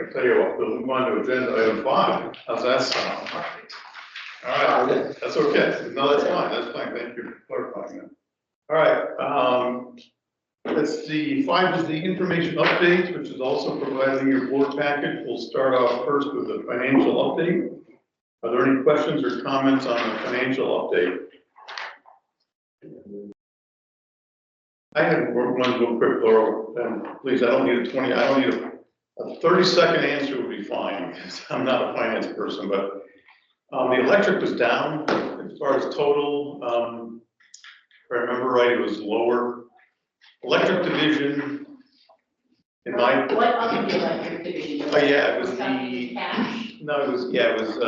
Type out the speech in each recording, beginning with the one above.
right, tell you what, we'll move on to agenda item 5. How's that sound? All right, that's okay. No, that's fine. Thank you for clarifying that. All right, let's see, 5 is the information update, which is also provided in your board package. We'll start off first with the financial update. Are there any questions or comments on the financial update? I had one real quick, Laura, please, I don't need a 20, I don't need a 30-second answer would be fine, because I'm not a finance person, but the electric was down as far as total, if I remember right, it was lower. Electric division, in my... What other electric division? Oh, yeah, it was the... Cash? No, it was, yeah, it was,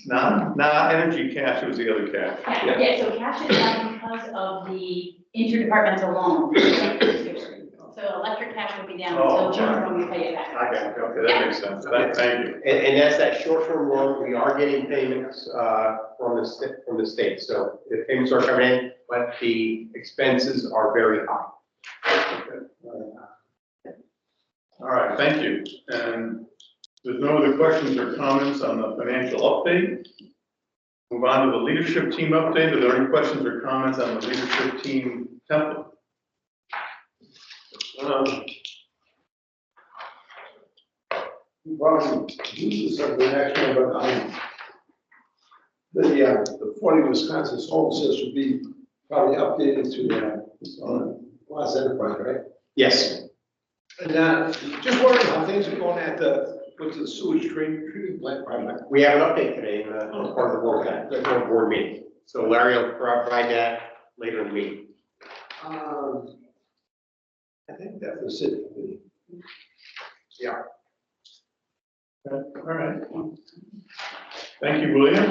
not energy cash, it was the other cash. Yeah, so cash is down because of the interdepartmental loan. So electric cash will be down until June when we pay it back. I got it, okay, that makes sense, thank you. And that's that short-term loan. We are getting payments from the state. So the payments are coming in, but the expenses are very high. Okay. All right, thank you. And with no other questions or comments on the financial update, move on to the leadership team update. Are there any questions or comments on the leadership team template? Well, this is something actually, but the 40 Wisconsin Solar System would be probably updated to Glass Enterprise, right? Yes. And just wondering how things are going at with the sewage treatment plant project. We have an update today as part of the board meeting. So Larry will provide that later in the meeting. I think that was it. Yeah. Okay, all right. Thank you, William.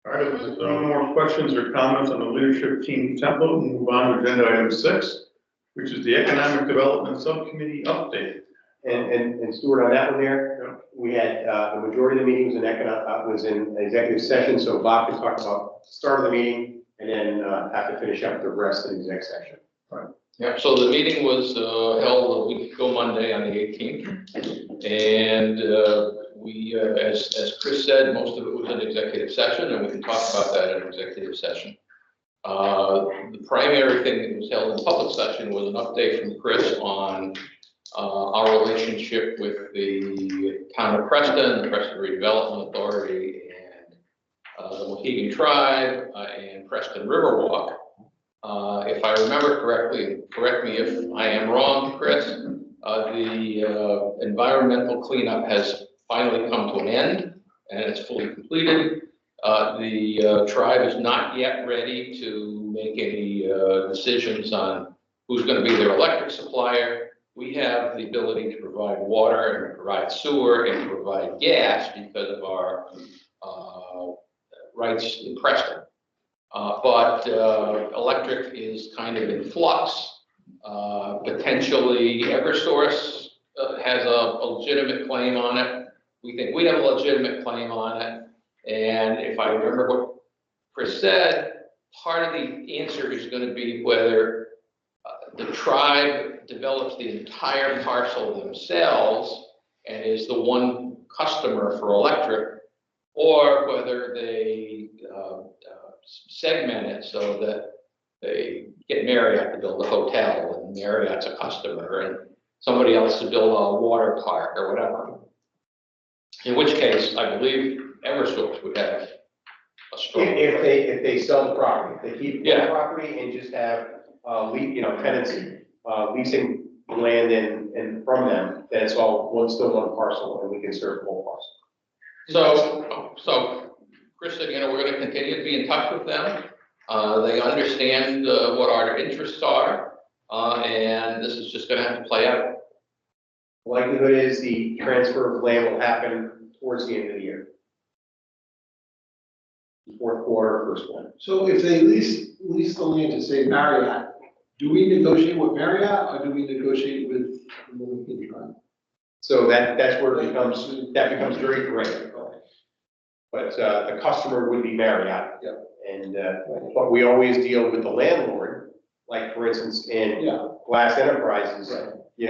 All right, if there's no more questions or comments on the leadership team template, we'll move on to agenda item 6, which is the Economic Development Subcommittee update. And Stuart, on that one there, we had the majority of the meetings was in executive session, so Bob can talk about the start of the meeting and then have to finish up the rest of the exec session. All right. Yeah, so the meeting was held a week ago Monday on the 18th, and we, as Chris said, most of it was an executive session, and we can talk about that in executive session. The primary thing that was held in public session was an update from Chris on our relationship with the town of Preston, the Preston Redevelopment Authority, and the Mohegan Tribe, and Preston Riverwalk. If I remember correctly, and correct me if I am wrong, Chris, the environmental cleanup has finally come to an end and it's fully completed. The tribe is not yet ready to make any decisions on who's going to be their electric supplier. We have the ability to provide water and provide sewer and provide gas because of our rights in Preston. But electric is kind of in flux. Potentially Eversource has a legitimate claim on it. We think we have a legitimate claim on it. And if I remember what Chris said, part of the answer is going to be whether the tribe develops the entire parcel themselves and is the one customer for electric, or whether they segment it so that they get Marriott to build a hotel and Marriott's a customer and somebody else to build a water park or whatever. In which case, I believe Eversource would have a strong. If they sell the property, if they keep the Yeah. property and just have tenants leasing land and from them, then it's all still one parcel and we can serve the whole parcel. So Chris said, we're going to continue to be in touch with them. They understand what our interests are, and this is just going to have to play out. The likelihood is the transfer of land will happen towards the end of the year. Fourth quarter, first one. So if they lease the land to say Marriott, do we negotiate with Marriott or do we negotiate with the Mohegan Tribe? So that's where it becomes very gray. But the customer would be Marriott. Yep. And but we always deal with the landlord like for instance, in Yeah. Glass Enterprises, Right. we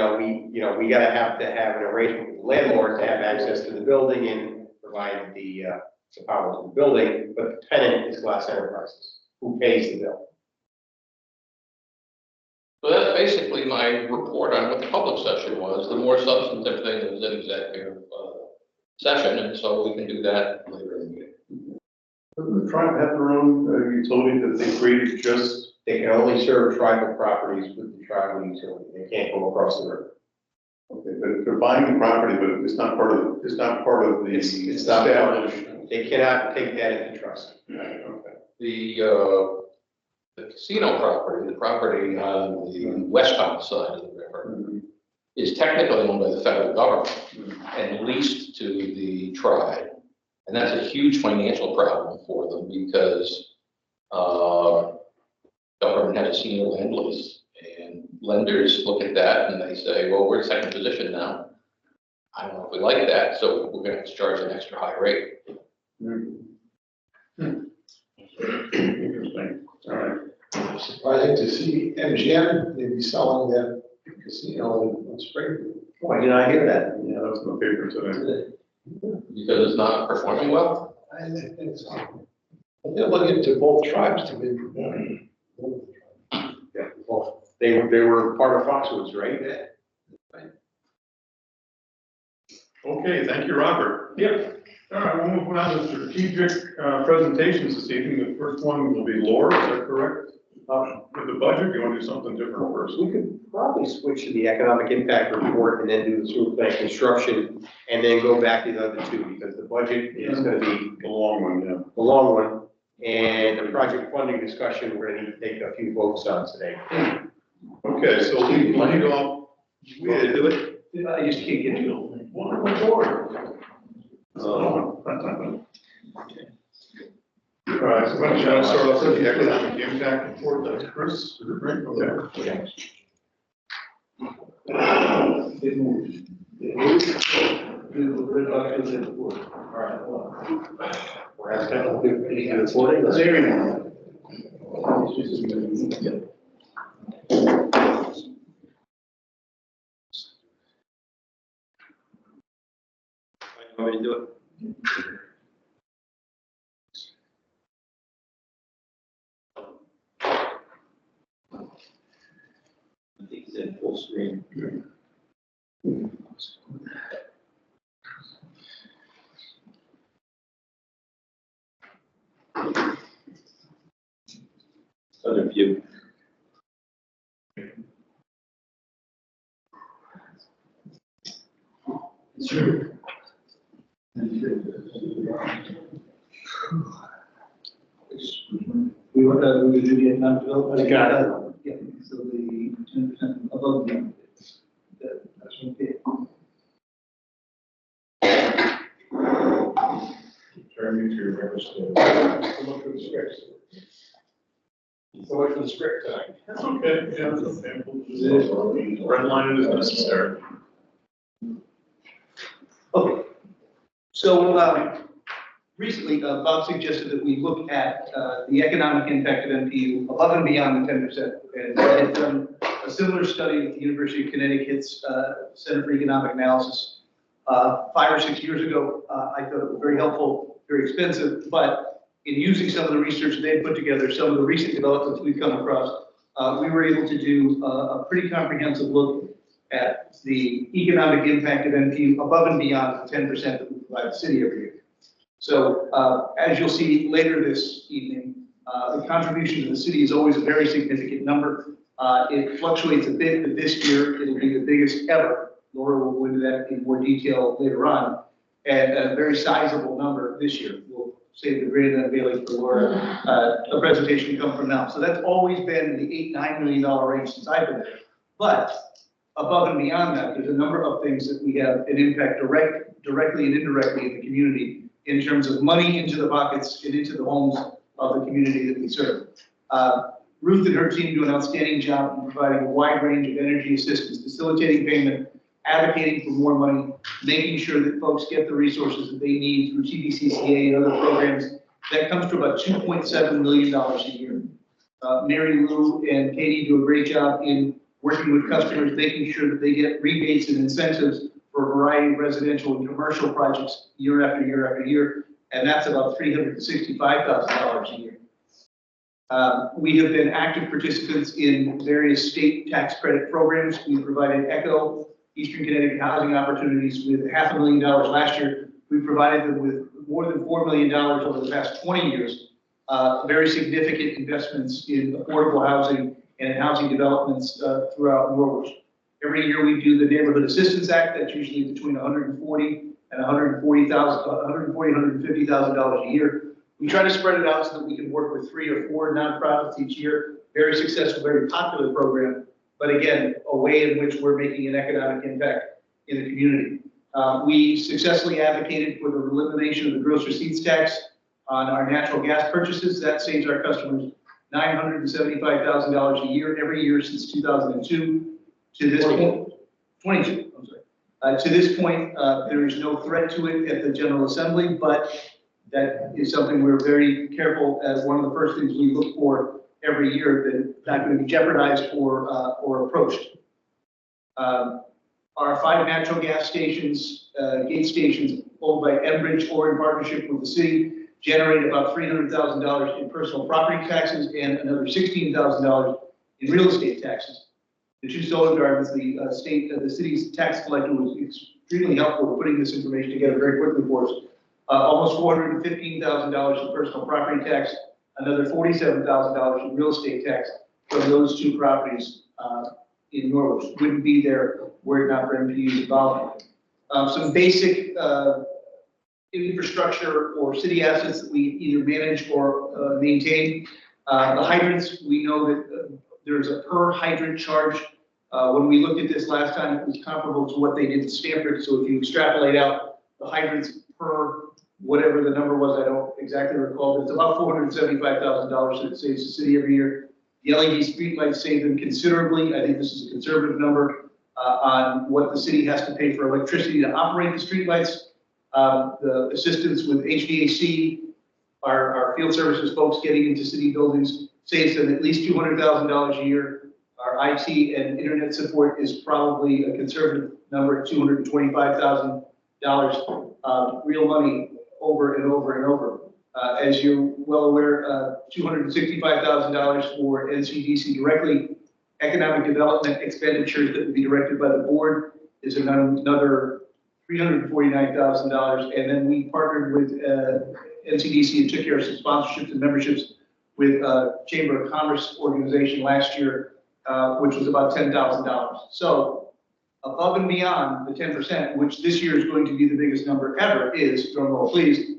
gotta have an arrangement with the landlord to have access to the building and provide the power to the building, but the tenant is Glass Enterprises, who pays the bill. So that's basically my report on what the public session was. The more substantive thing was in executive session, and so we can do that later in the meeting. Doesn't the tribe have their own utility that they created just? They can only serve tribal properties with the tribal utility, they can't go across the river. Okay, but if they're buying the property, but it's not part of, it's not part of the It's not part of- established. They cannot take that into trust. Okay. The casino property, the property on the westbound side of the river, is technically owned by the federal government and leased to the tribe. And that's a huge financial problem for them because government has a senior land lease. And lenders look at that and they say, well, we're in second position now. I don't know if we like that, so we're gonna have to charge an extra high rate. Interesting, all right. Surprising to see MGM, maybe selling their casino in Springfield. Why did I hear that? Yeah, that was in the paper today. Because it's not performing well. I think so. But they're looking to both tribes to be. Yeah, well, they were part of Foxwoods, right? Okay, thank you, Robert. Yep. All right, we'll move on to strategic presentations this evening. The first one will be Laura, is that correct? With the budget, you want to do something different first? We could probably switch to the economic impact report and then do the sewer plant construction and then go back to the other two because the budget is gonna be The long one, yeah. a long one. And the project funding discussion, we're gonna need to take a few votes on today. Okay, so lead off. We had to do it. I just can't get you. All right, so why don't you start off with the economic impact report, that's Chris, is it right? Okay. We're asking to do any reporting. Want me to do it? I think it's in full screen. Other view. Sure. We want to do the economic development. I got it. Yeah, so the 10% above the, that's okay. Turn you to your members. So much for the script. So much for the script tonight. That's okay, yeah, that's okay. We'll just red line it as necessary. Okay. So, recently, Bob suggested that we look at the economic impact of NPU above and beyond the 10%. And I had done a similar study at the University of Connecticut's Center for Economic Analysis 5 or 6 years ago. I thought it was very helpful, very expensive, but in using some of the research they had put together, some of the recent developments we've come across, we were able to do a pretty comprehensive look at the economic impact of NPU above and beyond the 10% that we provide the city every year. So as you'll see later this evening, the contribution to the city is always a very significant number. It fluctuates a bit, but this year it'll be the biggest ever. Laura will go into that in more detail later on, and a very sizable number this year. We'll save the grand unveiling for Laura, a presentation to come from now. So that's always been the $8-9 million range since I've been there. But above and beyond that, there's a number of things that we have an impact directly and indirectly in the community in terms of money into the buckets and into the homes of the community that we serve. Ruth and her team do an outstanding job in providing a wide range of energy assistance, facilitating payment, advocating for more money, making sure that folks get the resources that they need through TDCCA and other programs. That comes to about $2.7 million a year. Mary Lou and Katie do a great job in working with customers, making sure that they get rebates and incentives for a variety of residential and commercial projects year after year after year. And that's about $365,000 a year. We have been active participants in various state tax credit programs. We provided ECHO, Eastern Connecticut Housing Opportunities, with $500,000 last year. We provided them with more than $4 million over the past 20 years. Very significant investments in affordable housing and housing developments throughout Norwich. Every year we do the Neighborhood Assistance Act. That's usually between $140,000 and $150,000 a year. We try to spread it out so that we can work with 3 or 4 nonprofits each year. Very successful, very popular program, but again, a way in which we're making an economic impact in the community. We successfully advocated for the elimination of the gross receipts tax on our natural gas purchases. That saves our customers $975,000 a year, every year since 2002. To this point, 22, I'm sorry. To this point, there is no threat to it at the General Assembly, but that is something we're very careful as one of the first things we look for every year, that it's not going to be jeopardized or approached. Our 5 natural gas stations, gate stations owned by Enbridge or in partnership with the city, generate about $300,000 in personal property taxes and another $16,000 in real estate taxes. The 2 solar gardens, the city's tax collector was extremely helpful in putting this information together very quickly for us. Almost $415,000 in personal property tax, another $47,000 in real estate tax from those 2 properties in Norwich. Wouldn't be there were it not for MPU's involvement. Some basic infrastructure or city assets that we either manage or maintain. The hydrants, we know that there's a per hydrant charge. When we looked at this last time, it was comparable to what they did in Stamford. So if you extrapolate out the hydrants per whatever the number was, I don't exactly recall, but it's about $475,000 that it saves the city every year. The LED streetlights save them considerably. I think this is a conservative number on what the city has to pay for electricity to operate the streetlights. The assistance with HVAC, our field services folks getting into city buildings saves them at least $200,000 a year. Our IT and internet support is probably a conservative number at $225,000. Real money over and over and over. As you're well aware, $265,000 for NCDC directly. Economic development expenditures that would be directed by the board is another $349,000. And then we partnered with NCDC and took care of some sponsorships and memberships with Chamber of Commerce organization last year, which was about $10,000. So above and beyond the 10%, which this year is going to be the biggest number ever, is, drum roll please,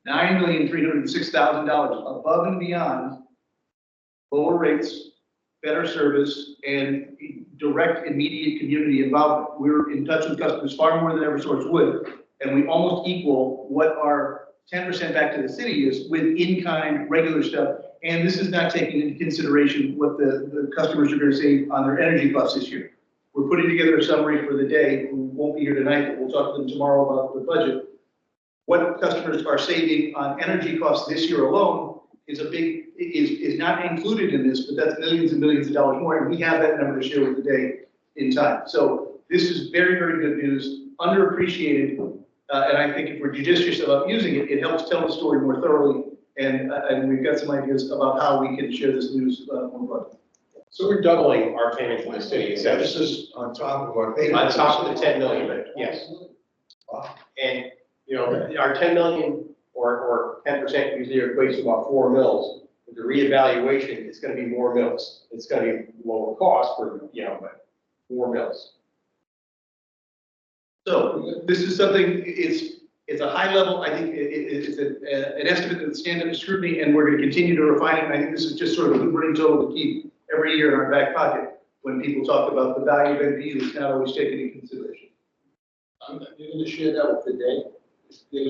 $9,306,000 above and beyond lower rates, better service, and direct, immediate community involvement. We're in touch with customers far more than Eversource would, and we almost equal what our 10% back to the city is with in-kind regular stuff. And this is not taking into consideration what the customers are going to save on their energy costs this year. We're putting together a summary for the day, who won't be here tonight, but we'll talk to them tomorrow about the budget. What customers are saving on energy costs this year alone is not included in this, but that's millions and millions of dollars more, and we have that number to share with the day in time. So this is very, very good news, underappreciated, and I think if we're judicious about using it, it helps tell the story more thoroughly, and we've got some ideas about how we can share this news more broadly. So we're doubling our payment to the city, is that This is on top of our. on top of the 10 million, but yes. And, you know, our 10 million or 10% usually equates to about 4 mils. With the reevaluation, it's going to be more mils. It's going to be lower cost for, but 4 mils. So this is something, it's a high level, I think it's an estimate that stands up to scrutiny, and we're going to continue to refine it. And I think this is just sort of a good running total to keep every year in our back pocket when people talk about the value of NPU. It's not always taken into consideration. You're going to share that with the day?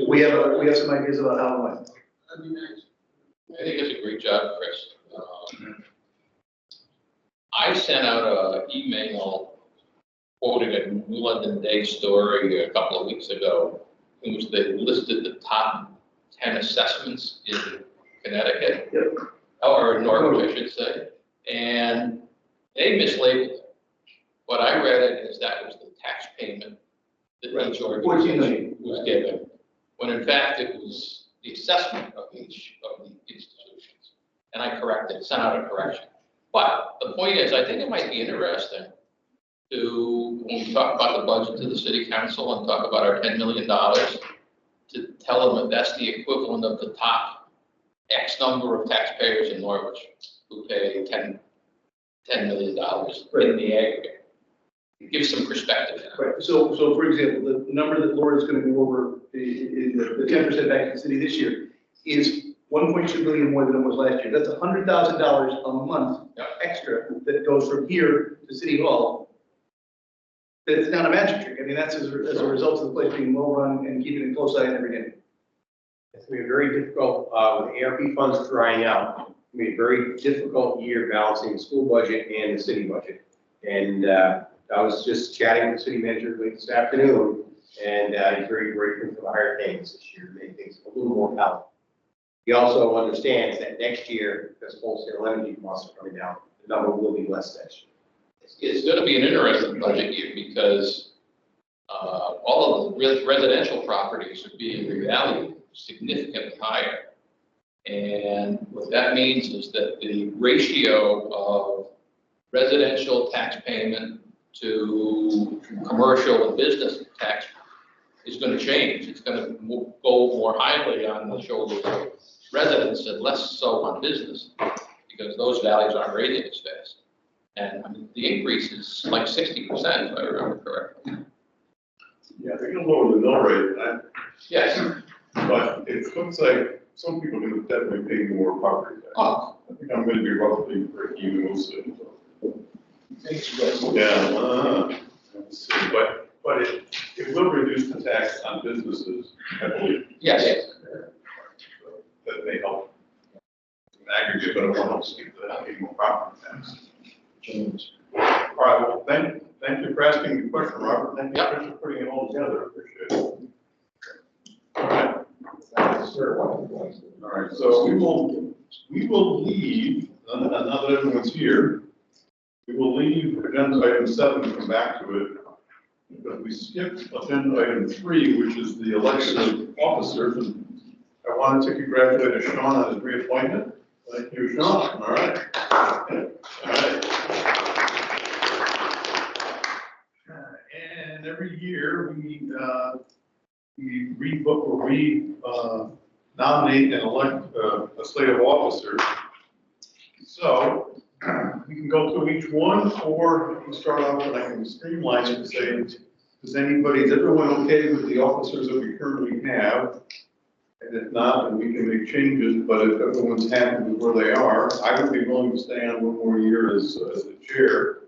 We have some ideas about how and when. That'd be nice. I think it's a great job, Chris. I sent out an email quoting a New London Day story a couple of weeks ago, in which they listed the top 10 assessments in Connecticut. Yep. or Norwich, I should say, and they mislabeled it. What I read it as that was the tax payment that each 14 organization million. was given, when in fact it was the assessment of each of the institutions. And I corrected, sent out a correction. But the point is, I think it might be interesting to, when we talk about the budget to the city council and talk about our $10 million, to tell them that that's the equivalent of the top X number of taxpayers in Norwich who pay $10 million in the aggregate. It gives some perspective. Right, so for example, the number that Laura's gonna go over in the 10% back to the city this year is 1.2 million more than it was last year. That's $100,000 a month Yeah. extra that goes from here to City Hall. That's not a magic trick. I mean, that's as a result of the place being well run and keeping a close eye on everything. It's going to be very difficult, with ARP funds drying out. It's going to be a very difficult year balancing the school budget and the city budget. And, I was just chatting with the city manager late this afternoon, and, he's very grateful for the higher payments this year, make things a little more palatable. He also understands that next year, because wholesale energy costs are coming down, the number will be less next year. It's going to be an interesting budget year because all of the residential properties are being revalued significantly higher. And what that means is that the ratio of residential tax payment to commercial and business tax is going to change. It's going to go more highly on the shoulders of residents and less so on business because those values aren't raising as fast. And I mean, the increase is like 60%, if I remember correctly. Yeah, they're gonna lower the mill rate, Yes. but it looks like some people are gonna definitely pay more property tax. Oh, I think I'm gonna be roughly break even also. Thanks, guys. Yeah, let's see, but it will reduce the tax on businesses, I believe. yes. That may help in aggregate, but it won't help keep more property tax. All right, well, thank you for asking the question, Robert. Thank you for putting it all together. I appreciate it. All right. All right, so we will leave, now that everyone's here, we will leave agenda item 7 and come back to it. But we skipped agenda item 3, which is the election of officers. And I wanted to congratulate Sean on his reappointment. Thank you, Sean. All right. All right. And every year we rebook or nominate and elect a slate of officers. So we can go through each one, or we can start off and I can streamline it and say, is everyone okay with the officers that we currently have? And if not, then we can make changes, but if everyone's happy with where they are, I would be willing to stay on one more year as the chair.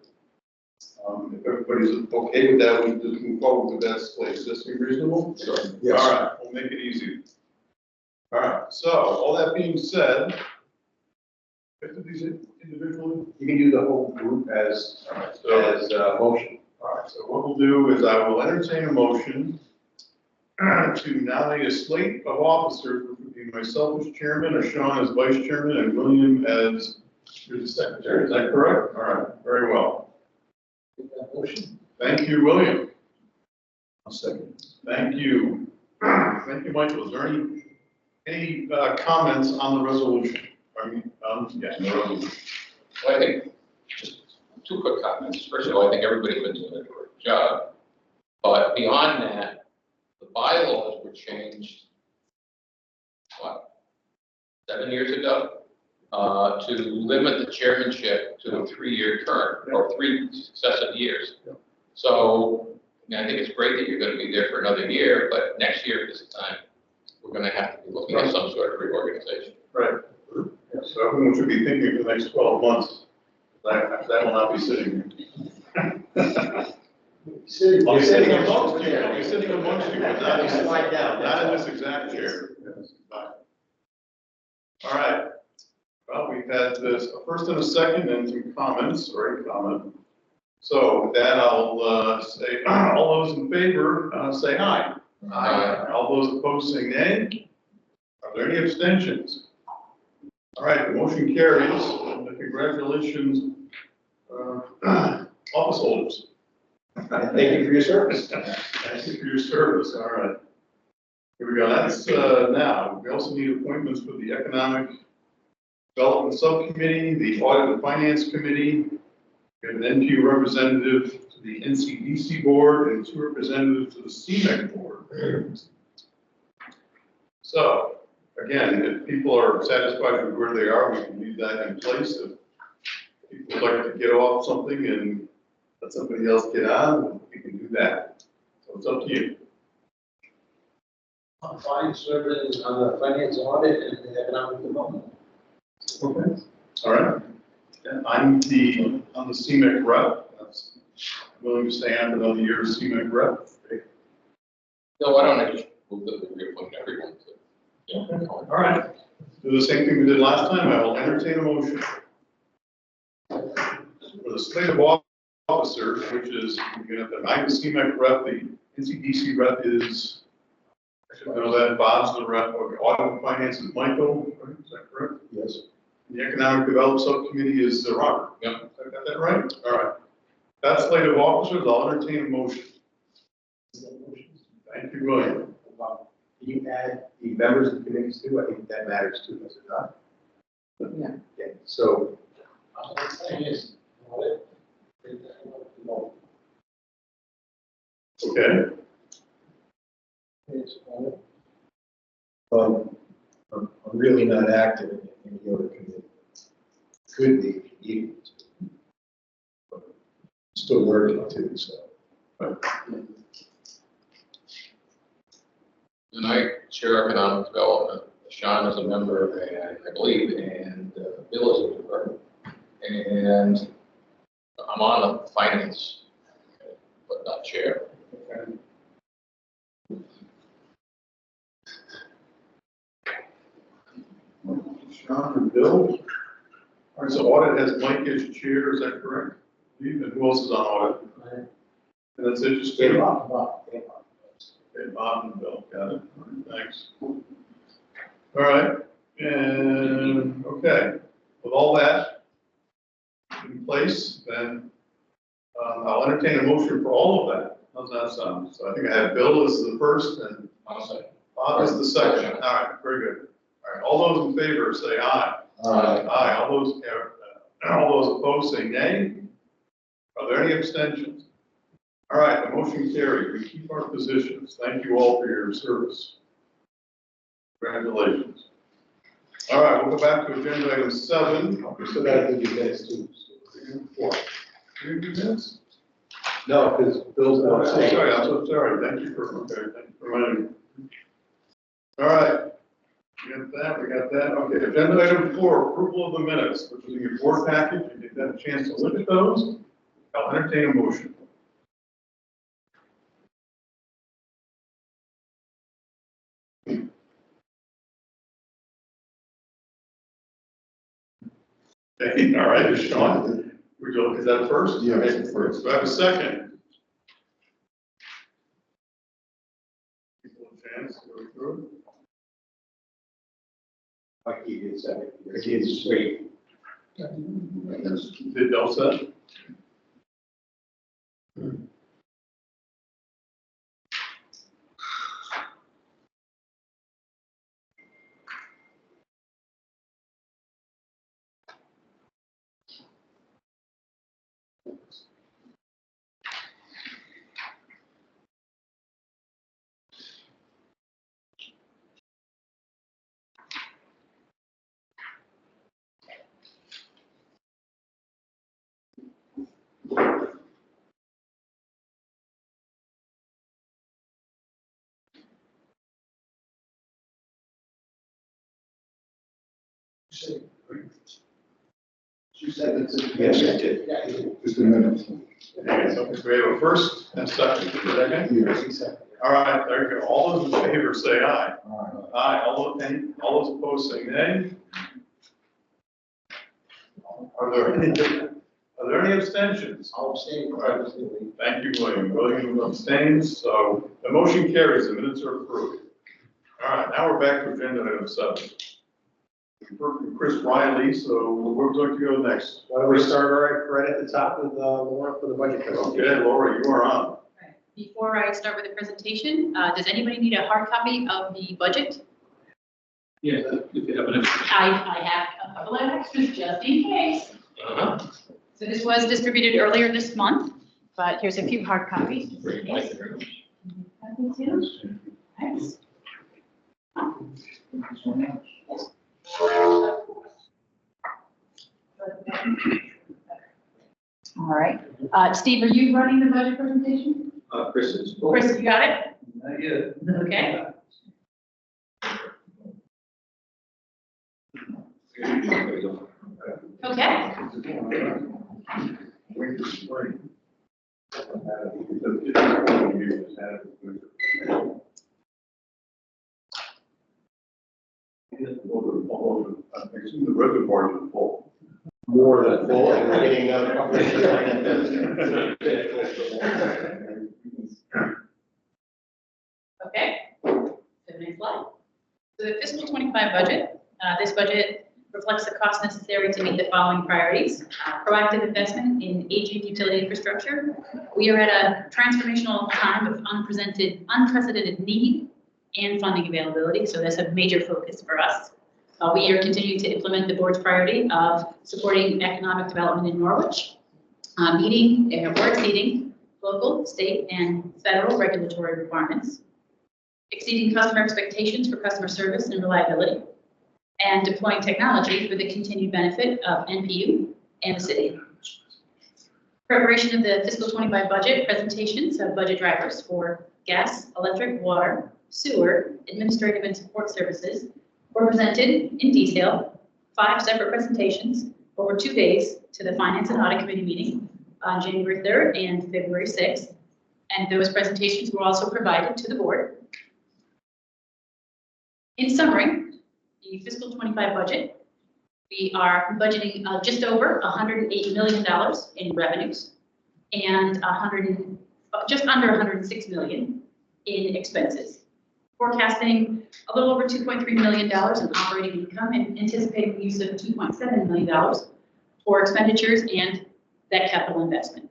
If everybody's okay with that, we can just move forward with that slate. Does that seem reasonable? Sure. Yes. All right, we'll make it easy. All right, so all that being said, do these individually? You can do the whole group as, All right, so, motion. all right, so what we'll do is I will entertain a motion to nominate a slate of officers, which would be myself as chairman, or Sean as vice chairman, and William as the secretary. Is that correct? All right, very well. Motion. Thank you, William. I'll second. Thank you. Thank you, Michael. Is there any comments on the resolution? I mean, yeah, the resolution. Well, I think just 2 quick comments. First of all, I think everybody's been doing a great job. But beyond that, the bylaws were changed, 7 years ago? To limit the chairmanship to a 3-year term or 3 successive years. So, I mean, I think it's great that you're going to be there for another year, but next year at this time, we're going to have to be looking at some sort of reorganization. Right. So everyone should be thinking for the next 12 months. That will not be sitting here. You're sitting amongst you. You're sitting amongst you, but not Slide down. not in this exact chair. All right. Well, we've had this, a first and a second, and some comments, or a comment. So with that, I'll say, all those in favor, say aye. Aye. All those opposed, say nay. Are there any abstentions? All right, the motion carries. Congratulations, office holders. Thank you for your service. Thank you for your service, all right. Here we go, that's, now, we also need appointments for the Economic Development Subcommittee, the Audit and Finance Committee. We have an NPU representative to the NCDC Board and 2 representatives to the CMEC Board. So, again, if people are satisfied with where they are, we can leave that in place. If people would like to get off something and let somebody else get on, we can do that. So it's up to you. I'm fine serving on the finance audit and the economic development. Okay. All right. And I'm the CMEC rep. That's willing to stay on another year as CMEC rep. No, why don't I just move that we reappoint everyone to? Yeah. All right. Do the same thing we did last time. I will entertain a motion. For the slate of officers, which is, you know, I'm the CMEC rep, the NCDC rep is, I should know that, Bob's the rep, or the audit and finance is Michael, right? Is that correct? Yes. The economic development subcommittee is Robert. Yep. I got that right? All right. That slate of officers, I'll entertain a motion. Thank you, William. Can you add the members of the committees too? I think that matters too, does it not? Yeah. Okay, so, Finance audit. Okay. I'm really not active in any other committee. Could be, if you needed to. But still working too, so. And I chair economic development. Sean is a member, and I believe, and Bill is a member. And I'm on the finance, but not chair. Sean and Bill. All right, so audit has Mike as chair, is that correct? And who else is on audit? And that's interesting. Okay, Bob and Bill, got it. All right, thanks. All right, and, okay, with all that in place, then I'll entertain a motion for all of that. How's that sound? So I think I have Bill as the first and Bob is the second. All right, very good. All right, all those in favor say aye. Aye. All those opposed say nay. Are there any abstentions? All right, the motion carried. We keep our positions. Thank you all for your service. Congratulations. All right, we'll go back to agenda item 7. so that would be minutes too. 4. 3 minutes? No, because Bill's Oh, not I'm saying. sorry, I'm so sorry. Thank you for reminding me. All right. We got that. Okay, agenda item 4, approval of the minutes, which is in your board package. If you've had a chance to look at those, I'll entertain a motion. Okay, all right, Sean, would you look at that first? Yeah, Okay, first. Do I have a second? People a chance to go through it? Like he did second. He did straight. Did Bill say? She said it's a. Yes, I did. Yeah, he did. Just a minute. Okay, so we have a first and second. Second? Yes. All right, there you go. All those in favor say aye. All Aye. All those opposed say nay. Are there any abstentions? I'll abstain. Thank you, William. William abstains, so the motion carries. The minutes are approved. All right, now we're back to agenda item 7. Chris Riley, so we're going to go next. Why don't we start right at the top with, Laura for the budget presentation? Okay, Laura, you are on. Before I start with the presentation, does anybody need a hard copy of the budget? Yeah, if you have an. I have a couple of extras just in case. Uh-huh. So this was distributed earlier this month, but here's a few hard copies. Great, Mike. Thanks. All right. Steve, are you running the budget presentation? Chris is. Chris, you got it? Not yet. Okay. There we go. Okay. The reservoir is full. More than full, and we're getting another couple of. Okay. So next slide. So the fiscal 25 budget, this budget reflects the costs necessary to meet the following priorities. Proactive investment in aging utility infrastructure. We are at a transformational time of unprecedented need and funding availability, so that's a major focus for us. We are continuing to implement the board's priority of supporting economic development in Norwich, meeting or exceeding local, state, and federal regulatory requirements, exceeding customer expectations for customer service and reliability, and deploying technology for the continued benefit of NPU and the city. Preparation of the fiscal 25 budget presentations of budget drivers for gas, electric, water, sewer, administrative and support services were presented in detail, 5 separate presentations over 2 days to the Finance and Audit Committee meeting on January 3rd and February 6th. And those presentations were also provided to the board. In summary, the fiscal 25 budget, we are budgeting just over $108 million in revenues and just under $106 million in expenses. Forecasting a little over $2.3 million in operating income and anticipating the use of $2.7 million for expenditures and that capital investment.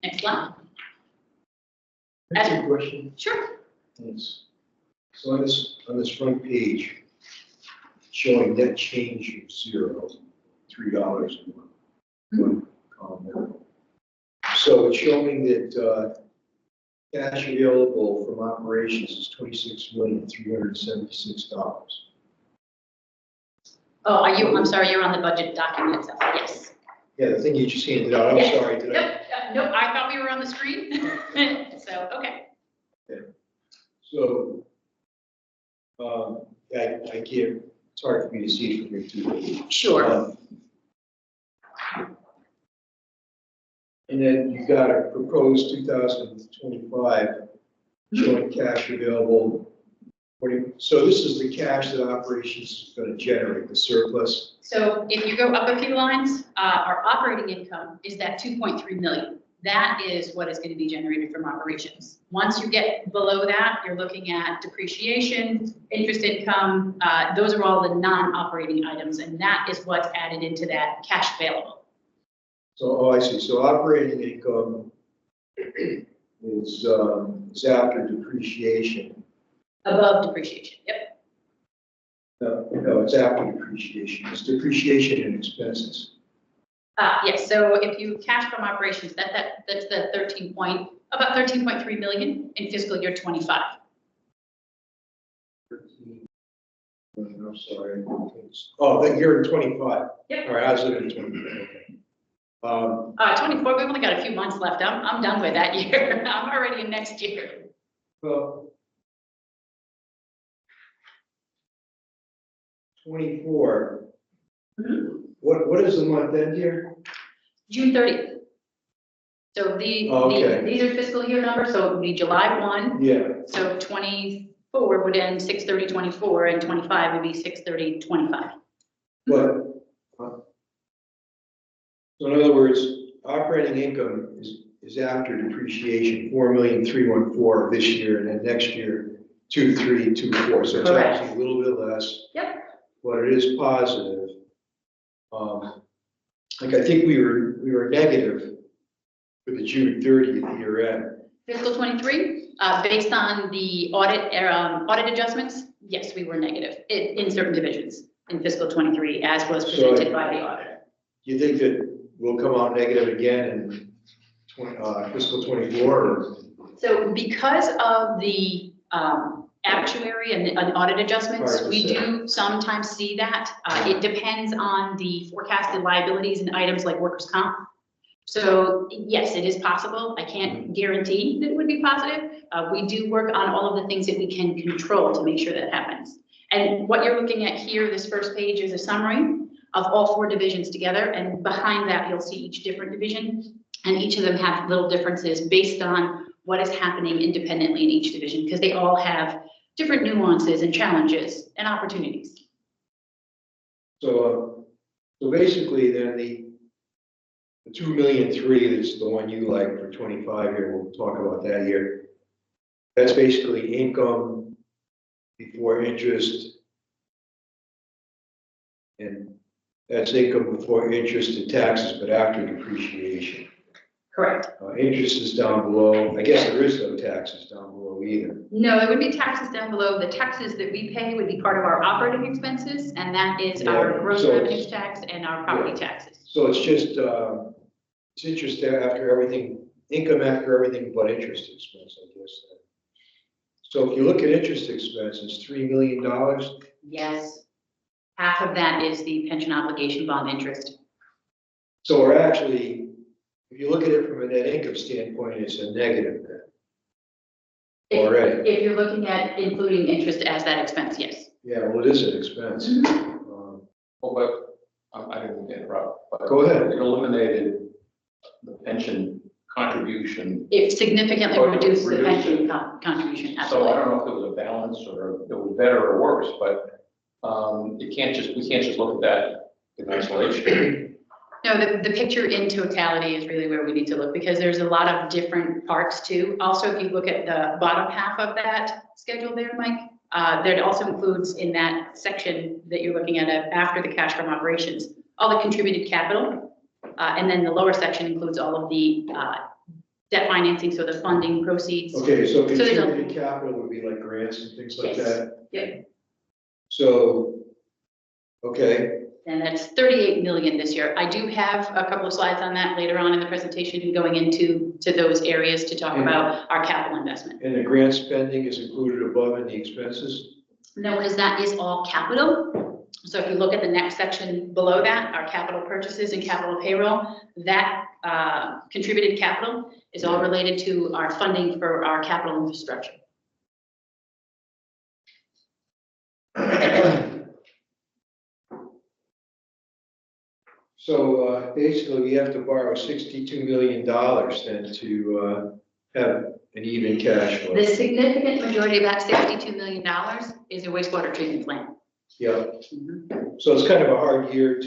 Next slide. That's a question. Sure. Thanks. So on this front page, showing net change of $0, $3 in one column there. So it's showing that cash available from operations is $26,376,000. Oh, I'm sorry, you're on the budget document itself, yes. Yeah, the thing you just handed out, I'm Yes. sorry, did I? Nope, nope, I thought we were on the screen. So, okay. So, I can't, it's hard for me to see it from here too. Sure. And then you've got a proposed 2025 showing cash available. So this is the cash that operations is going to generate, the surplus. So if you go up a few lines, our operating income is that 2.3 million. That is what is going to be generated from operations. Once you get below that, you're looking at depreciation, interest income. Those are all the non-operating items, and that is what's added into that cash available. So, I see. So operating income is after depreciation. Above depreciation, yep. No, it's after depreciation. It's depreciation and expenses. Yes, so if you cash from operations, that's the about 13.3 million in fiscal year 25. I'm sorry. Oh, that you're in 25. Yep. All right, I was looking at 25. Okay. 24, we've only got a few months left. I'm done with that year. I'm already in next year. Well, 24. Mhm. What is the month end here? June 30th. So Okay. these are fiscal year numbers, so it would be July 1. Yeah. So 24 would end 6/30/24 and 25 would be 6/30/25. But, so in other words, operating income is after depreciation, 4,314,000 this year, and then next year, 2,324. So it's Correct. actually a little bit less. Yep. but it is positive. Like, I think we were negative for the June 30th year end. Fiscal 23, based on the audit adjustments, yes, we were negative in certain divisions in fiscal 23, as was presented by the auditor. You think that we'll come out negative again in fiscal 24? Or? So because of the actuary and the audit adjustments, Hard to we say. do sometimes see that. It depends on the forecasted liabilities and items like workers' comp. So yes, it is possible. I can't guarantee that it would be positive. We do work on all of the things that we can control to make sure that happens. And what you're looking at here, this first page, is a summary of all 4 divisions together. And behind that, you'll see each different division. And each of them have little differences based on what is happening independently in each division, because they all have different nuances and challenges and opportunities. So basically then the 2.3 million, that's the one you like for 25 here, we'll talk about that here. That's basically income before interest. And that's income before interest and taxes, but after depreciation. Correct. Interest is down below. I guess there is no taxes down below either. No, there would be taxes down below. The taxes that we pay would be part of our operating expenses, and that is our gross so revenues tax and our property taxes. So it's just, it's interest there after everything, income after everything but interest expense, I guess. So if you look at interest expense, it's $3 million. Yes. Half of that is the pension obligation bond interest. So we're actually, if you look at it from a net income standpoint, it's a negative then. Already. If you're looking at including interest as that expense, yes. Yeah, well, it is an expense. Well, but I didn't mean to interrupt, but Go ahead. it eliminated the pension contribution. It significantly Or reduces the reduce pension contribution, So I absolutely. don't know if it was a balance or if it was better or worse, but we can't just look at that in isolation. No, the picture in totality is really where we need to look, because there's a lot of different parts too. Also, if you look at the bottom half of that schedule there, Mike, that also includes in that section that you're looking at after the cash from operations, all the contributed capital. And then the lower section includes all of the debt financing, so the funding proceeds. Okay, so there's a- contributed capital would be like grants and things like Yes. that? Yeah. So, okay, And that's 38 million this year. I do have a couple of slides on that later on in the presentation, going into those areas to talk about our capital investment. and the grant spending is included above in the expenses? No, because that is all capital. So if you look at the next section below that, our capital purchases and capital payroll, that contributed capital is all related to our funding for our capital infrastructure. So basically, we have to borrow $62 million then to have an even cash flow. The significant majority of that $62 million is a wastewater treatment plant. Yeah, so it's kind of a hard year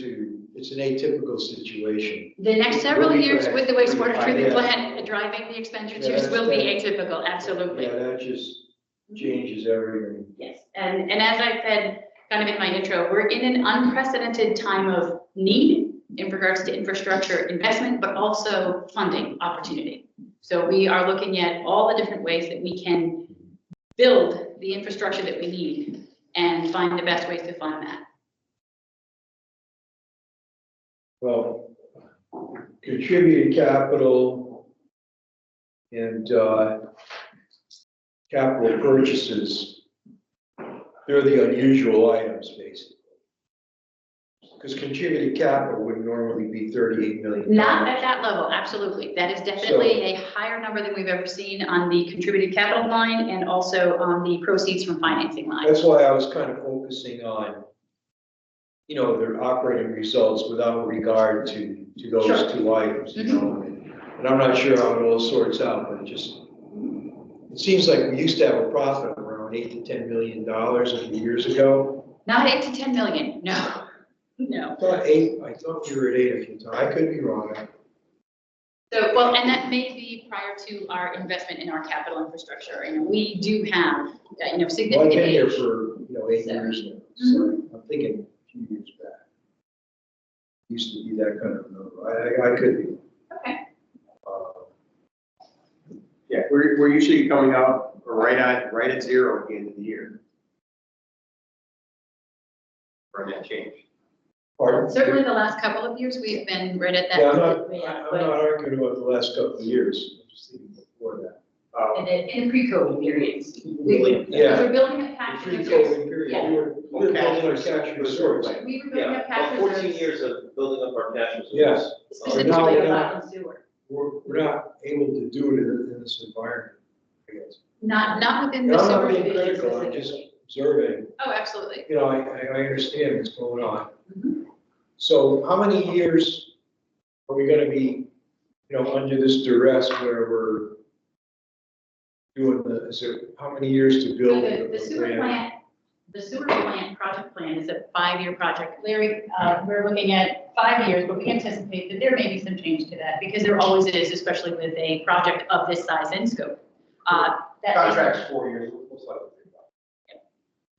it's an atypical situation. The next several Really years with the wastewater correct. treatment Yeah. plant driving the expenditures Yeah, will be that's- atypical, absolutely. Yeah, that just changes everything. Yes, and as I said, kind of in my intro, we're in an unprecedented time of need in regards to infrastructure investment, but also funding opportunity. So we are looking at all the different ways that we can build the infrastructure that we need and find the best ways to fund that. Well, contributed capital and capital purchases, they're the unusual items, basically. Because contributed capital would normally be 38 million. Not at that level, absolutely. That is definitely a higher number than we've ever seen on the contributed capital line and also on the proceeds from financing line. That's why I was kind of focusing on, their operating results without regard to those Sure. two items, And I'm not sure how it all sorts out, but it seems like we used to have a profit of around $8 to $10 million a few years ago. Not 8 to 10 million, no, no. I thought we were at 8 a few times. I could be wrong. So, well, and that may be prior to our investment in our capital infrastructure. We do have, Well, I've significant been here age. for, 8 years now, so I'm thinking few years back. Used to be that kind of number. I could be. Okay. Yeah, we're usually coming out right at zero at the end of the year. For that change. Pardon? Certainly the last couple of years, we've been right at that. Yeah, I'm not But arguing about the last couple of years, I'm just thinking before that. in pre-COVID periods. Yeah. We're building a The patch. pre-COVID period, Yeah. we were building our cash reserves. We were building Yeah, a patch. about 14 years of building up our cash reserves. Yes. Specifically now we're about in sewer. We're not able to do it in this environment, I guess. Not within And the I'm sewer not being division critical, I'm just specifically. observing, Oh, absolutely. you know, I understand what's going on. Mhm. So how many years are we gonna be, you know, under this duress where we're doing how many years to So build? the sewer plant, the sewer plant project plan is a 5-year project. Larry, we're looking at 5 years, but we anticipate that there may be some change to that because there always is, especially with a project of this size and scope. That- Contract's 4 years, most likely.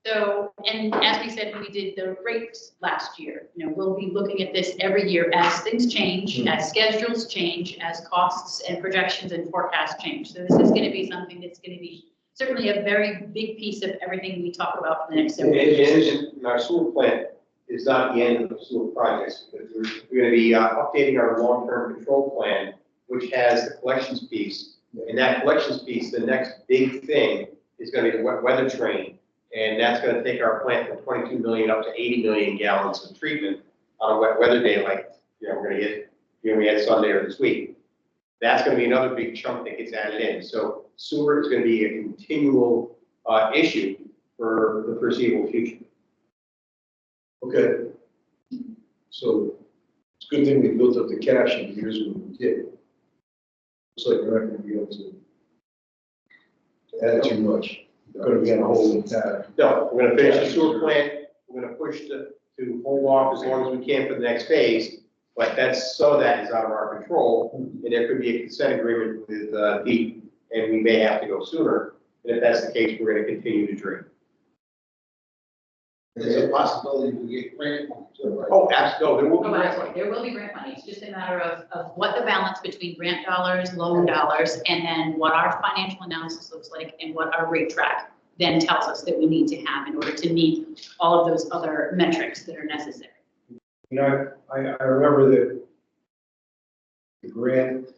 So, and as we said, we did the rates last year. You know, we'll be looking at this every year as things change, as schedules change, as costs and projections and forecasts change. So this is going to be something that's going to be certainly a very big piece of everything we talk about for the next several years. And our sewer plant is not the end of the sewer projects, because we're gonna be updating our long-term control plan, which has the collections piece. And that collections piece, the next big thing is gonna be the weather train. And that's gonna take our plant from 22 million up to 80 million gallons of treatment on a wet weather day, like, you know, we're gonna get, you know, we had Sunday or this week. That's gonna be another big chunk that gets added in. So sewer is gonna be a continual issue for the foreseeable future. Okay. So it's a good thing we built up the cash in the years when we did. Looks like we're not gonna be able to add too much. We're gonna be on a holding pattern. No, we're gonna finish the sewer plant, we're gonna push to hold off as long as we can for the next phase, but that's, some of that is out of our control, and there could be a consent agreement with, DEP, and we may have to go sooner, and if that's the case, we're gonna continue to drink. There's a possibility we get grant money too, right? Oh, absolutely, there will be Oh, grant absolutely. money. There will be grant money. It's just a matter of what the balance between grant dollars, loan dollars, and then what our financial analysis looks like and what our rate track then tells us that we need to have in order to meet all of those other metrics that are necessary. You know, I remember that the grant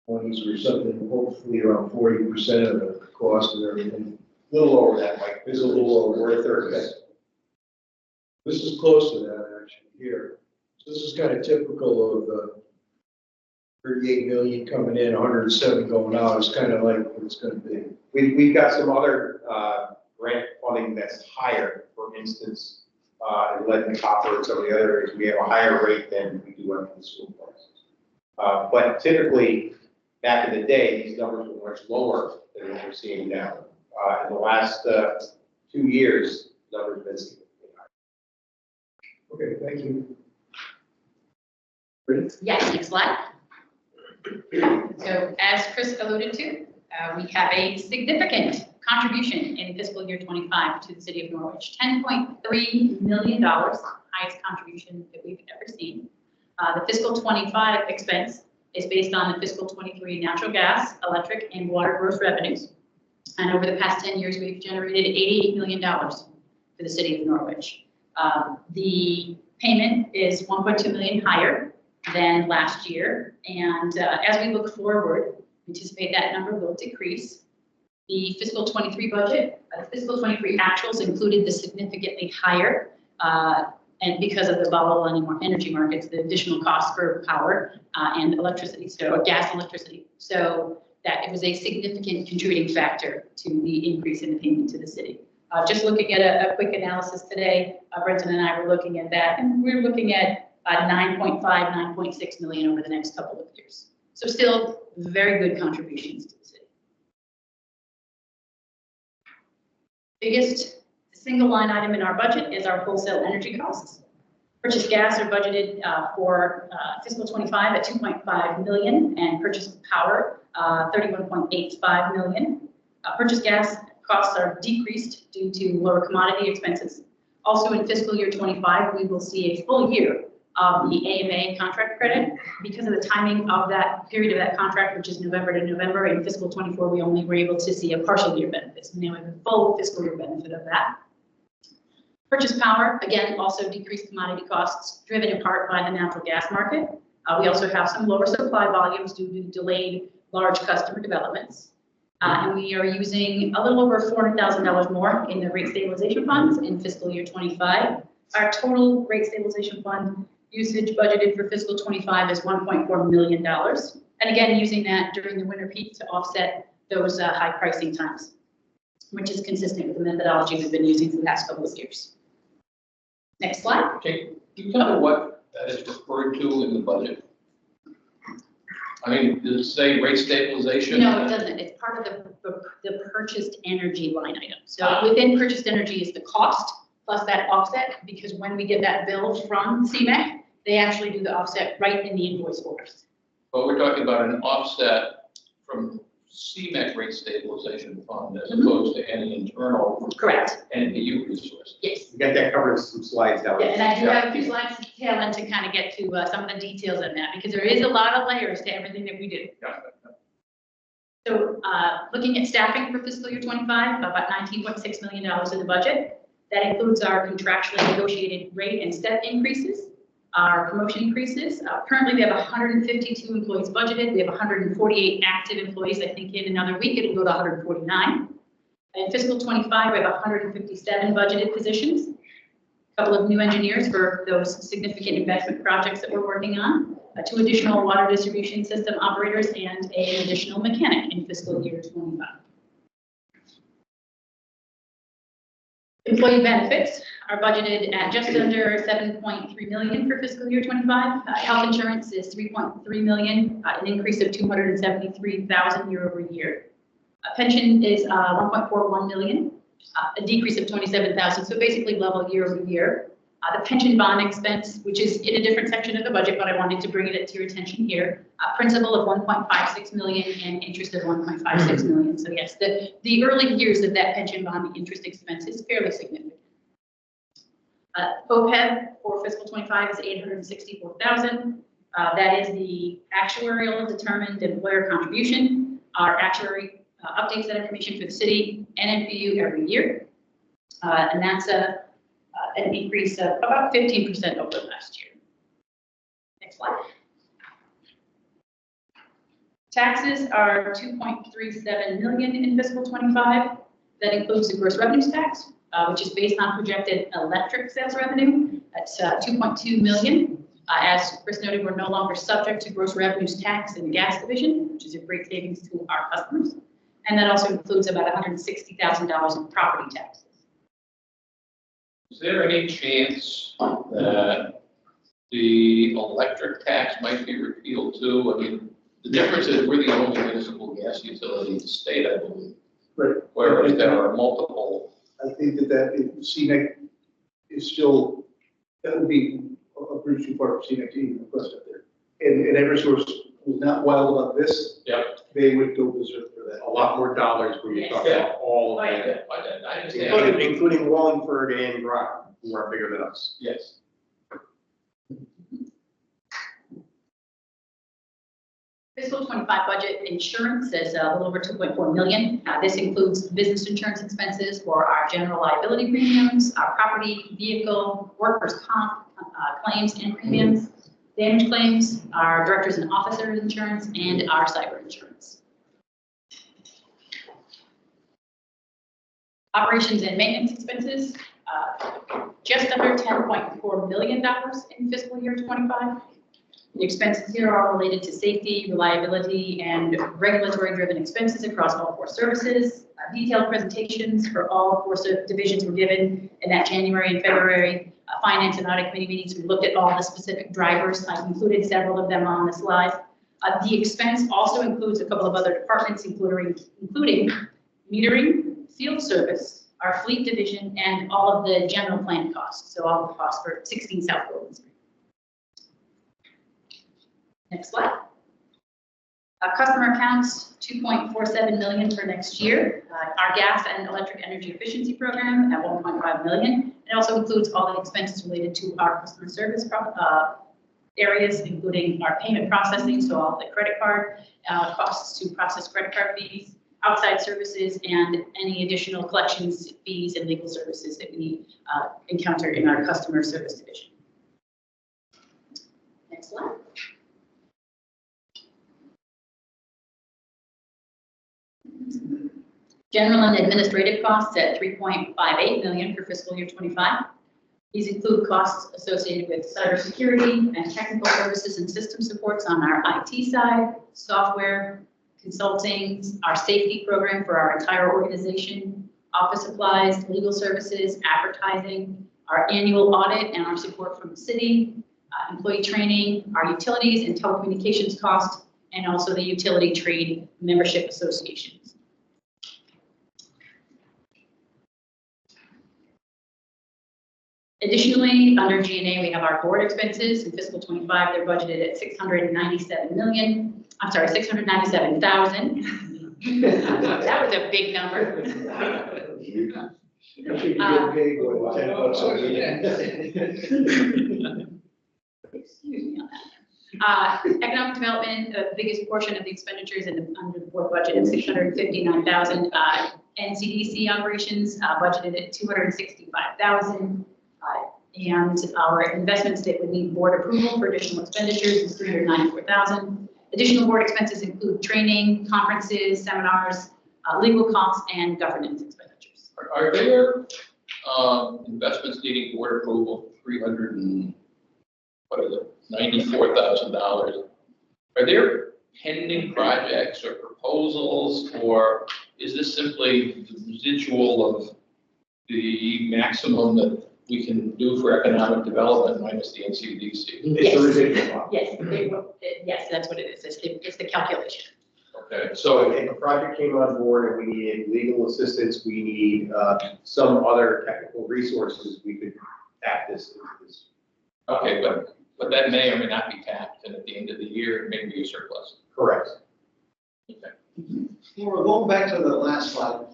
monies were something hopefully around 40% of the cost of everything. A little over that, Mike. It's a little over. We're a third of it. This is close to that actually here. So this is kind of typical of the 38 million coming in, 107 going out. It's kind of like what it's going to be. We've got some other, grant funding that's higher, for instance, in lead and copper and some of the other areas, we have a higher rate than we do on the sewer plants. But typically, back in the day, these numbers were much lower than what we're seeing now. In the last, 2 years, numbers have been significantly higher. Okay, thank you. Yes, next slide. So as Chris alluded to, we have a significant contribution in fiscal year 25 to the city of Norwich, $10.3 million, highest contribution that we've ever seen. The fiscal 25 expense is based on the fiscal 23 natural gas, electric, and water gross revenues. And over the past 10 years, we've generated $88 million for the city of Norwich. The payment is 1.2 million higher than last year. And as we look forward, we anticipate that number will decrease. The fiscal 23 budget, the fiscal 23 actuals included the significantly higher, and because of the volatile energy markets, the additional cost for power and electricity, so gas and electricity. So that it was a significant contributing factor to the increase in the payment to the city. Just looking at a quick analysis today, Brenton and I were looking at that, and we're looking at 9.5, 9.6 million over the next couple of years. So still very good contributions to the city. Biggest single line item in our budget is our wholesale energy costs. Purchased gas are budgeted for fiscal 25 at 2.5 million, and purchased power 31.85 million. Purchased gas costs are decreased due to lower commodity expenses. Also in fiscal year 25, we will see a full year of the AMA contract credit. Because of the timing of that period of that contract, which is November to November, in fiscal 24, we only were able to see a partial year benefit. So now we have a full fiscal year benefit of that. Purchase power, again, also decreased commodity costs, driven in part by the natural gas market. We also have some lower supply volumes due to delayed large customer developments. And we are using a little over $400,000 more in the rate stabilization funds in fiscal year 25. Our total rate stabilization fund usage budgeted for fiscal 25 is $1.4 million. And again, using that during the winter peak to offset those high pricing times, which is consistent with the methodology we've been using for the past couple of years. Next slide. Okay, can you tell me what that is referred to in the budget? I mean, does it say rate stabilization? No, it doesn't. It's part of the purchased energy line item. So within purchased energy is the cost plus that offset, because when we get that bill from CMEC, they actually do the offset right in the invoice for us. But we're talking about an offset from CMEC rate stabilization fund as opposed to any internal Correct. NPU resource. Yes. We got that covered in some slides down. Yeah, and I do have a few slides to tail end to kind of get to some of the details in that, because there is a lot of layers to everything that we do. So looking at staffing for fiscal year 25, about $19.6 million in the budget. That includes our contractually negotiated rate and step increases, our promotion increases. Currently, we have 152 employees budgeted. We have 148 active employees. I think in another week, it'll go to 149. In fiscal 25, we have 157 budgeted positions. A couple of new engineers for those significant investment projects that we're working on. 2 additional water distribution system operators and an additional mechanic in fiscal year 25. Employee benefits are budgeted at just under $7.3 million for fiscal year 25. Health insurance is $3.3 million, an increase of $273,000 year over year. Pension is $1.41 million, a decrease of $27,000, so basically level year over year. The pension bond expense, which is in a different section of the budget, but I wanted to bring it to your attention here. Principal of $1.56 million and interest of $1.56 million. So yes, the early years of that pension bond interest expense is fairly significant. OPEB for fiscal 25 is $864,000. That is the actuarial determined employer contribution. Our actuary updates that information for the city and NPU every year. And that's an increase of about 15% over last year. Next slide. Taxes are $2.37 million in fiscal 25. That includes the gross revenues tax, which is based on projected electric sales revenue. That's $2.2 million. As Chris noted, we're no longer subject to gross revenues tax in the gas division, which is a great savings to our customers. And that also includes about $160,000 in property taxes. Is there any chance that the electric tax might be repealed too? I mean, the difference is we're the only municipal gas utility in the state, I believe. Right. Whereas there are multiple. I think that CMEC is still, that would be a pretty true part of CMEC to even request up there. And Eversource was not wild about this. Yep. They would go berserk for that. A lot more dollars when you talk about all of that, I understand. including Wallingford and Brock, who are bigger than us. Yes. Fiscal 25 budget insurance is a little over $2.4 million. This includes business insurance expenses for our general liability premiums, our property, vehicle, workers' comp claims and premiums, damage claims, our directors and officers insurance, and our cyber insurance. Operations and maintenance expenses, just under $10.4 million in fiscal year 25. The expenses here are all related to safety, reliability, and regulatory-driven expenses across all 4 services. Detailed presentations for all 4 divisions were given in that January and February finance and audit committee meetings. We looked at all the specific drivers. I've included several of them on the slide. The expense also includes a couple of other departments, including metering, field service, our fleet division, and all of the general plan costs. So all the costs for 16 South Golden Street. Next slide. Customer accounts, 2.47 million for next year. Our gas and electric energy efficiency program at 1.5 million. It also includes all the expenses related to our customer service areas, including our payment processing, so all the credit card costs to process credit card fees, outside services, and any additional collections fees and legal services that we encounter in our customer service division. Next slide. General and administrative costs at 3.58 million for fiscal year 25. These include costs associated with cybersecurity and technical services and system supports on our IT side, software, consulting, our safety program for our entire organization, office supplies, legal services, advertising, our annual audit and our support from the city, employee training, our utilities and telecommunications costs, and also the utility trade membership associations. Additionally, under G&A, we have our board expenses. In fiscal 25, they're budgeted at 697,000. That was a big number. I think you get paid more than $10 a week. Excuse me on that. Economic development, the biggest portion of the expenditures under the board budget of 659,000. NCDC operations budgeted at 265,000. And our investments that would need board approval for additional expenditures is 394,000. Additional board expenses include training, conferences, seminars, legal costs, and governance expenditures. Are there investments needing board approval, $94,000? Are there pending projects or proposals, or is this simply the residual of the maximum that we can do for economic development minus the NCDC? It's a residual. Yes, yes, that's what it is. It's the calculation. Okay, So if a project came on board and we needed legal assistance, we need some other technical resources, we could tap this. okay, but that may or may not be tapped, and at the end of the year, it may be a surplus. Correct. Laura, going back to the last slide,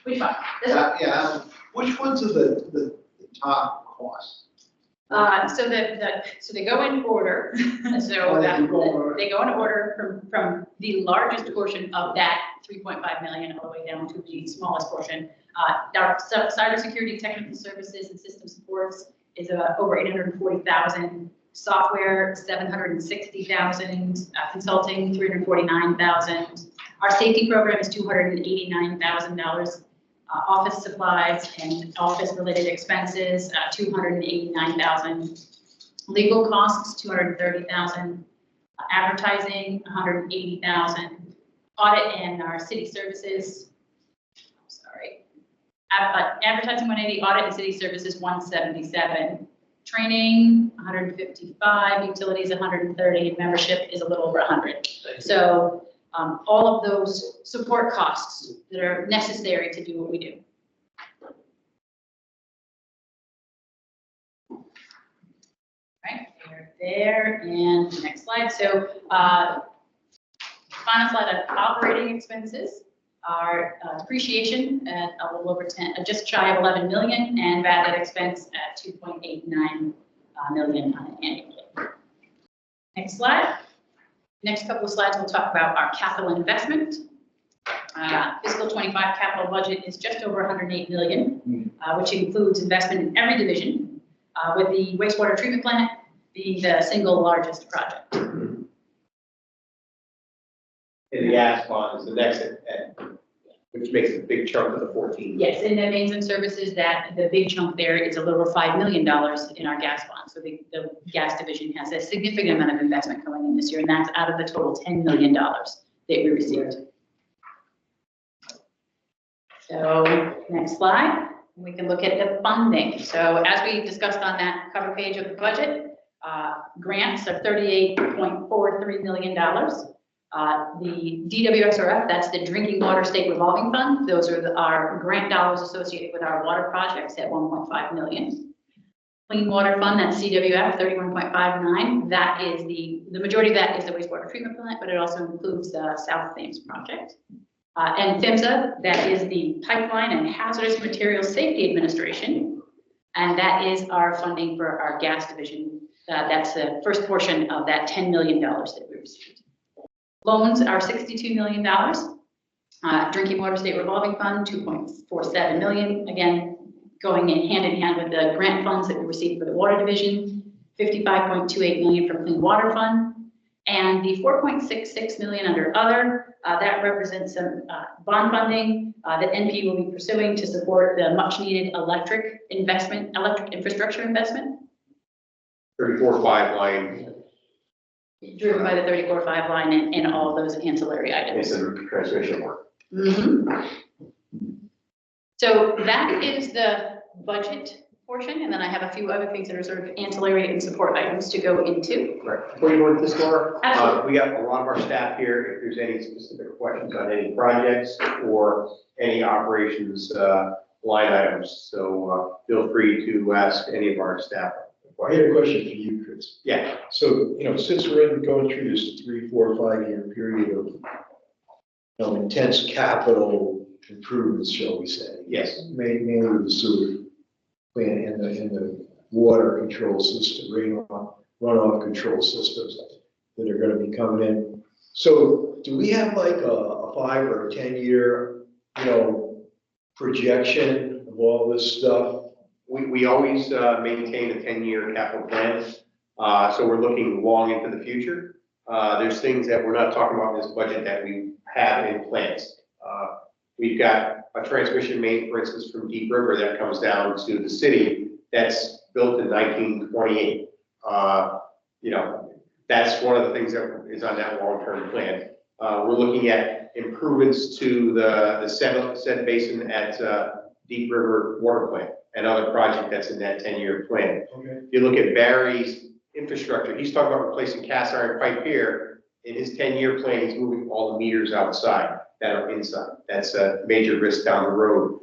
Which one? This one? yeah, which ones are the top costs? So they go in order. So they go in order from the largest portion of that 3.5 million all the way down to the smallest portion. Our cybersecurity, technical services, and system supports is over 840,000. Software 760,000. Consulting 349,000. Our safety program is $289,000. Office supplies and office-related expenses, 289,000. Legal costs, 230,000. Advertising, 180,000. Audit and our city services, advertising 180, audit and city services 177. Training 155, utilities 130, and membership is a little over 100. So all of those support costs that are necessary to do what we do. Right, they're there, and the next slide. So final slide on operating expenses. Our depreciation at a little over 10, just shy of 11 million, and bad debt expense at 2.89 million annually. Next slide. Next couple of slides, we'll talk about our capital investment. Fiscal 25 capital budget is just over 108 million, which includes investment in every division, with the wastewater treatment plant being the single largest project. And the gas bond is the next, which makes a big chunk of the 14. Yes, and the mains and services, that the big chunk there is a little over $5 million in our gas bond. So the gas division has a significant amount of investment coming in this year, and that's out of the total $10 million that we received. So next slide, we can look at the funding. So as we discussed on that cover page of the budget, grants are $38.43 million. The DWSRF, that's the Drinking Water State Revolving Fund. Those are our grant dollars associated with our water projects at 1.5 million. Clean Water Fund, that's CWF, 31.59. That is the majority of that is the wastewater treatment plant, but it also includes the South Thames project. And PHMSA, that is the Pipeline and Hazardous Materials Safety Administration. And that is our funding for our gas division. That's the first portion of that $10 million that we received. Loans are $62 million. Drinking Water State Revolving Fund, $2.47 million. Again, going in hand with the grant funds that we received for the water division, $55.28 million from Clean Water Fund. And the $4.66 million under other, that represents some bond funding that NP will be pursuing to support the much needed electric infrastructure investment. 34.5 line, Driven by the 34.5 line and all those ancillary items. it's a transmission work. So that is the budget portion, and then I have a few other things that are sort of ancillary and support items to go into. Right. Before you go into this, Laura, Absolutely. we got a lot of our staff here. If there's any specific questions on any projects or any operations line items, so feel free to ask any of our staff. I had a question for you, Chris. Yeah. So, since we're going through this 3, 4, 5 year period of, intense capital improvements, shall we say? Yes. Mainly with the sewer plant and the water control system, runoff control systems that are going to be coming in. So do we have like a 5 or 10 year, projection of all this stuff? We always maintain a 10-year capital plan. So we're looking long into the future. There's things that we're not talking about in this budget that we have in plans. We've got a transmission main, for instance, from Deep River that comes down to the city that's built in 1928. That's one of the things that is on that long-term plan. We're looking at improvements to the said basin at Deep River Water Plant, another project that's in that 10-year plan. Okay. If you look at Barry's infrastructure, he's talking about replacing cast iron pipe here. In his 10-year plan, he's moving all the meters outside that are inside. That's a major risk down the road.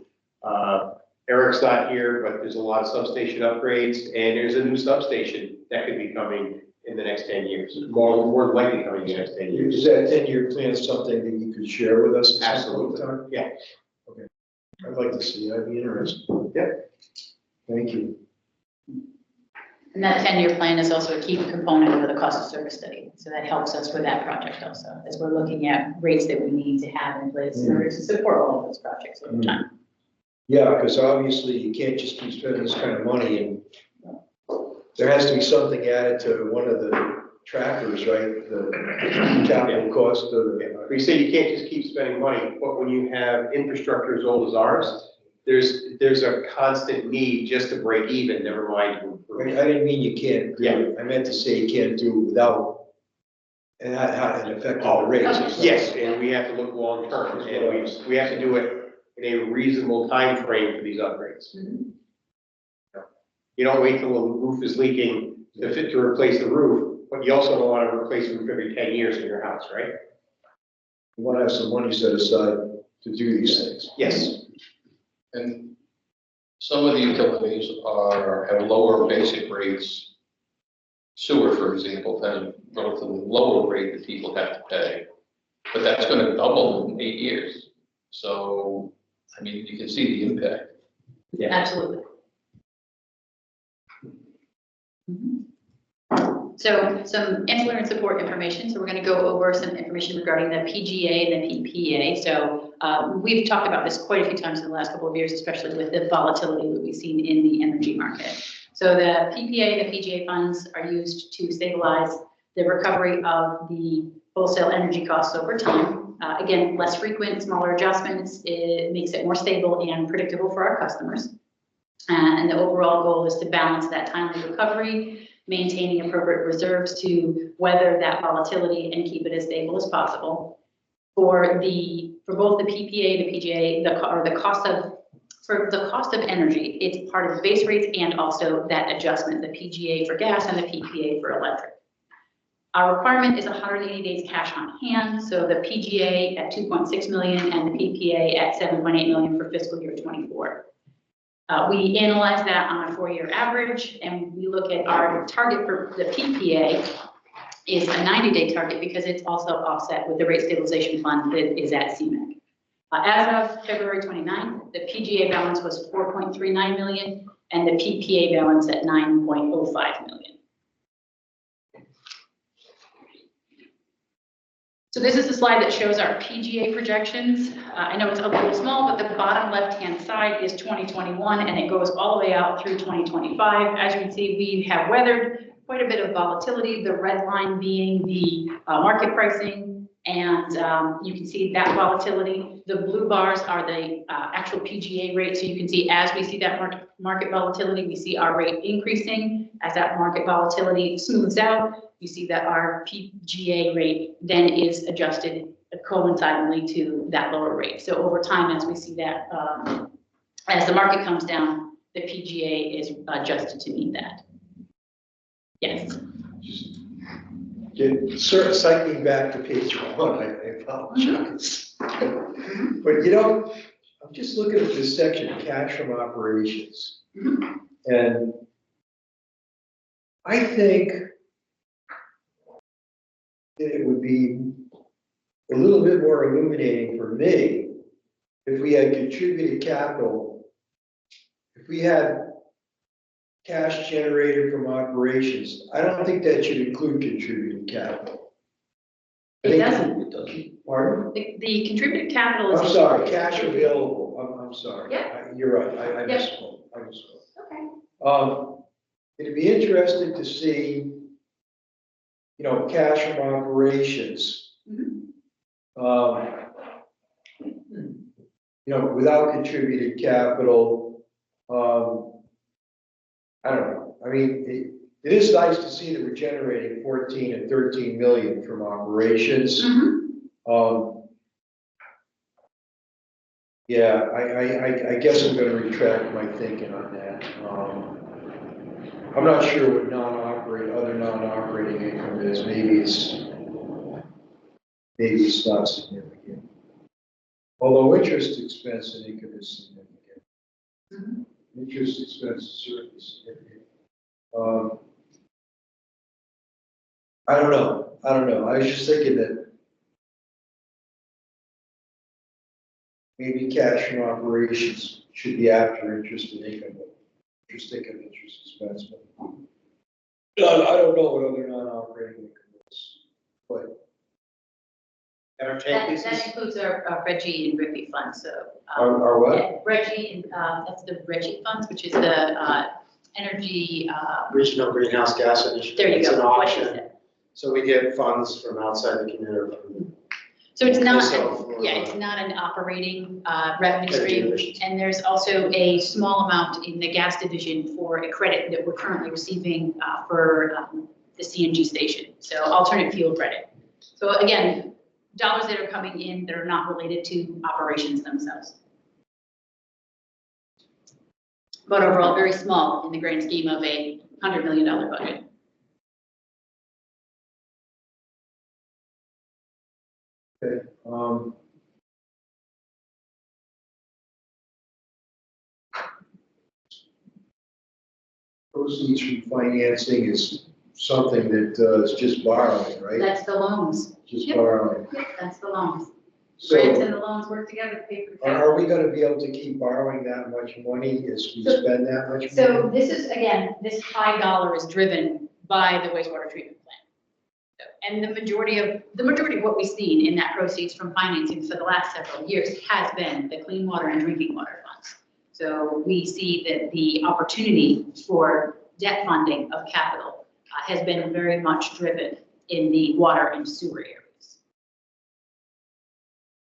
Eric's not here, but there's a lot of substation upgrades, and there's a new substation that could be coming in the next 10 years. More than likely coming in the next 10 years. Is that 10-year plan something that you could share with us? at some point in time? Yeah. Okay. I'd like to see, I'd be interested. Yeah. Thank you. And that 10-year plan is also a key component of the cost of service study. So that helps us with that project also, as we're looking at rates that we need to have in place in order to support all of those projects over time. Yeah, because obviously you can't just keep spending this kind of money, and there has to be something added to one of the trackers, right? The capital cost of the. We say you can't just keep spending money, but when you have infrastructure as old as ours, there's a constant need just to break even, never mind to improve. I didn't mean you can't do it. I meant to say you can't do it without, and that had an effect on the rates. Yes, and we have to look long term, and we have to do it in a reasonable time frame for these upgrades. You don't wait till the roof is leaking to replace the roof, but you also don't want to replace the roof every 10 years in your house, right? You want to have some money set aside to do these things. Yes. And some of the utilities have lower basic rates. Sewer, for example, has a relatively lower rate that people have to pay, but that's going to double in 8 years. So, I mean, you can see the impact. Yeah. Absolutely. So some ancillary and support information. So we're going to go over some information regarding the PGA and the PPA. So we've talked about this quite a few times in the last couple of years, especially with the volatility that we've seen in the energy market. So the PPA and the PGA funds are used to stabilize the recovery of the wholesale energy costs over time. Again, less frequent, smaller adjustments. It makes it more stable and predictable for our customers. And the overall goal is to balance that timely recovery, maintaining appropriate reserves to weather that volatility and keep it as stable as possible. For both the PPA, the PGA, the cost of energy, it's part of base rates and also that adjustment, the PGA for gas and the PPA for electric. Our requirement is 180 days cash on hand, so the PGA at 2.6 million and the PPA at 7.8 million for fiscal year 24. We analyze that on a 4-year average, and we look at our target for the PPA is a 90-day target because it's also offset with the rate stabilization fund that is at CMEC. As of February 29th, the PGA balance was 4.39 million and the PPA balance at 9.05 million. So this is a slide that shows our PGA projections. I know it's a little small, but the bottom left-hand side is 2021, and it goes all the way out through 2025. As you can see, we have weathered quite a bit of volatility, the red line being the market pricing, and you can see that volatility. The blue bars are the actual PGA rate, so you can see as we see that market volatility, we see our rate increasing. As that market volatility smooths out, you see that our PGA rate then is adjusted coincidentally to that lower rate. So over time, as we see that, as the market comes down, the PGA is adjusted to meet that. Yes. Sort of cycling back to page 1, I apologize. But you know, I'm just looking at this section, cash from operations. And I think that it would be a little bit more illuminating for me if we had contributed capital, if we had cash generated from operations. I don't think that should include contributed capital. It doesn't. It doesn't. Pardon? The contributed capital is. I'm sorry, cash available. I'm sorry. Yeah. You're right. I Yep. misspoke. I misspoke. Okay. It'd be interesting to see, you know, cash from operations. You know, without contributed capital, I don't know. I mean, it is nice to see that we're generating 14 and 13 million from operations. Yeah, I guess I'm gonna retract my thinking on that. I'm not sure what other non-operating income is. Maybe it's not significant. Although interest expense and income is significant. Interest expense is certainly significant. I don't know. I was just thinking that maybe cash from operations should be after interest and income, interest income, interest expense. But I don't know what other non-operating income is, but. That includes our Reggie and Rippy funds, so. Our what? Yeah, Reggie, and that's the Reggie funds, which is the energy, Regional Greenhouse Gas Initiative. there you It's go. an What is auction. it? So we get funds from outside the community. So it's not, So, yeah, it's not an operating revenue Energy stream. efficiency. And there's also a small amount in the gas division for a credit that we're currently receiving for the CNG station, so alternate fuel credit. So again, dollars that are coming in that are not related to operations themselves. But overall, very small in the grand scheme of a $100 million budget. Okay. Proceeds from financing is something that is just borrowing, right? That's the loans. Just Yep. borrowing. Yep, that's the loans. Grants So and the loans work together to pay for are capital. we gonna be able to keep borrowing that much money as we spend that much money? So this is, again, this high dollar is driven by the wastewater treatment plant. And the majority of what we've seen in that proceeds from financing for the last several years has been the clean water and drinking water funds. So we see that the opportunity for debt funding of capital has been very much driven in the water and sewer areas.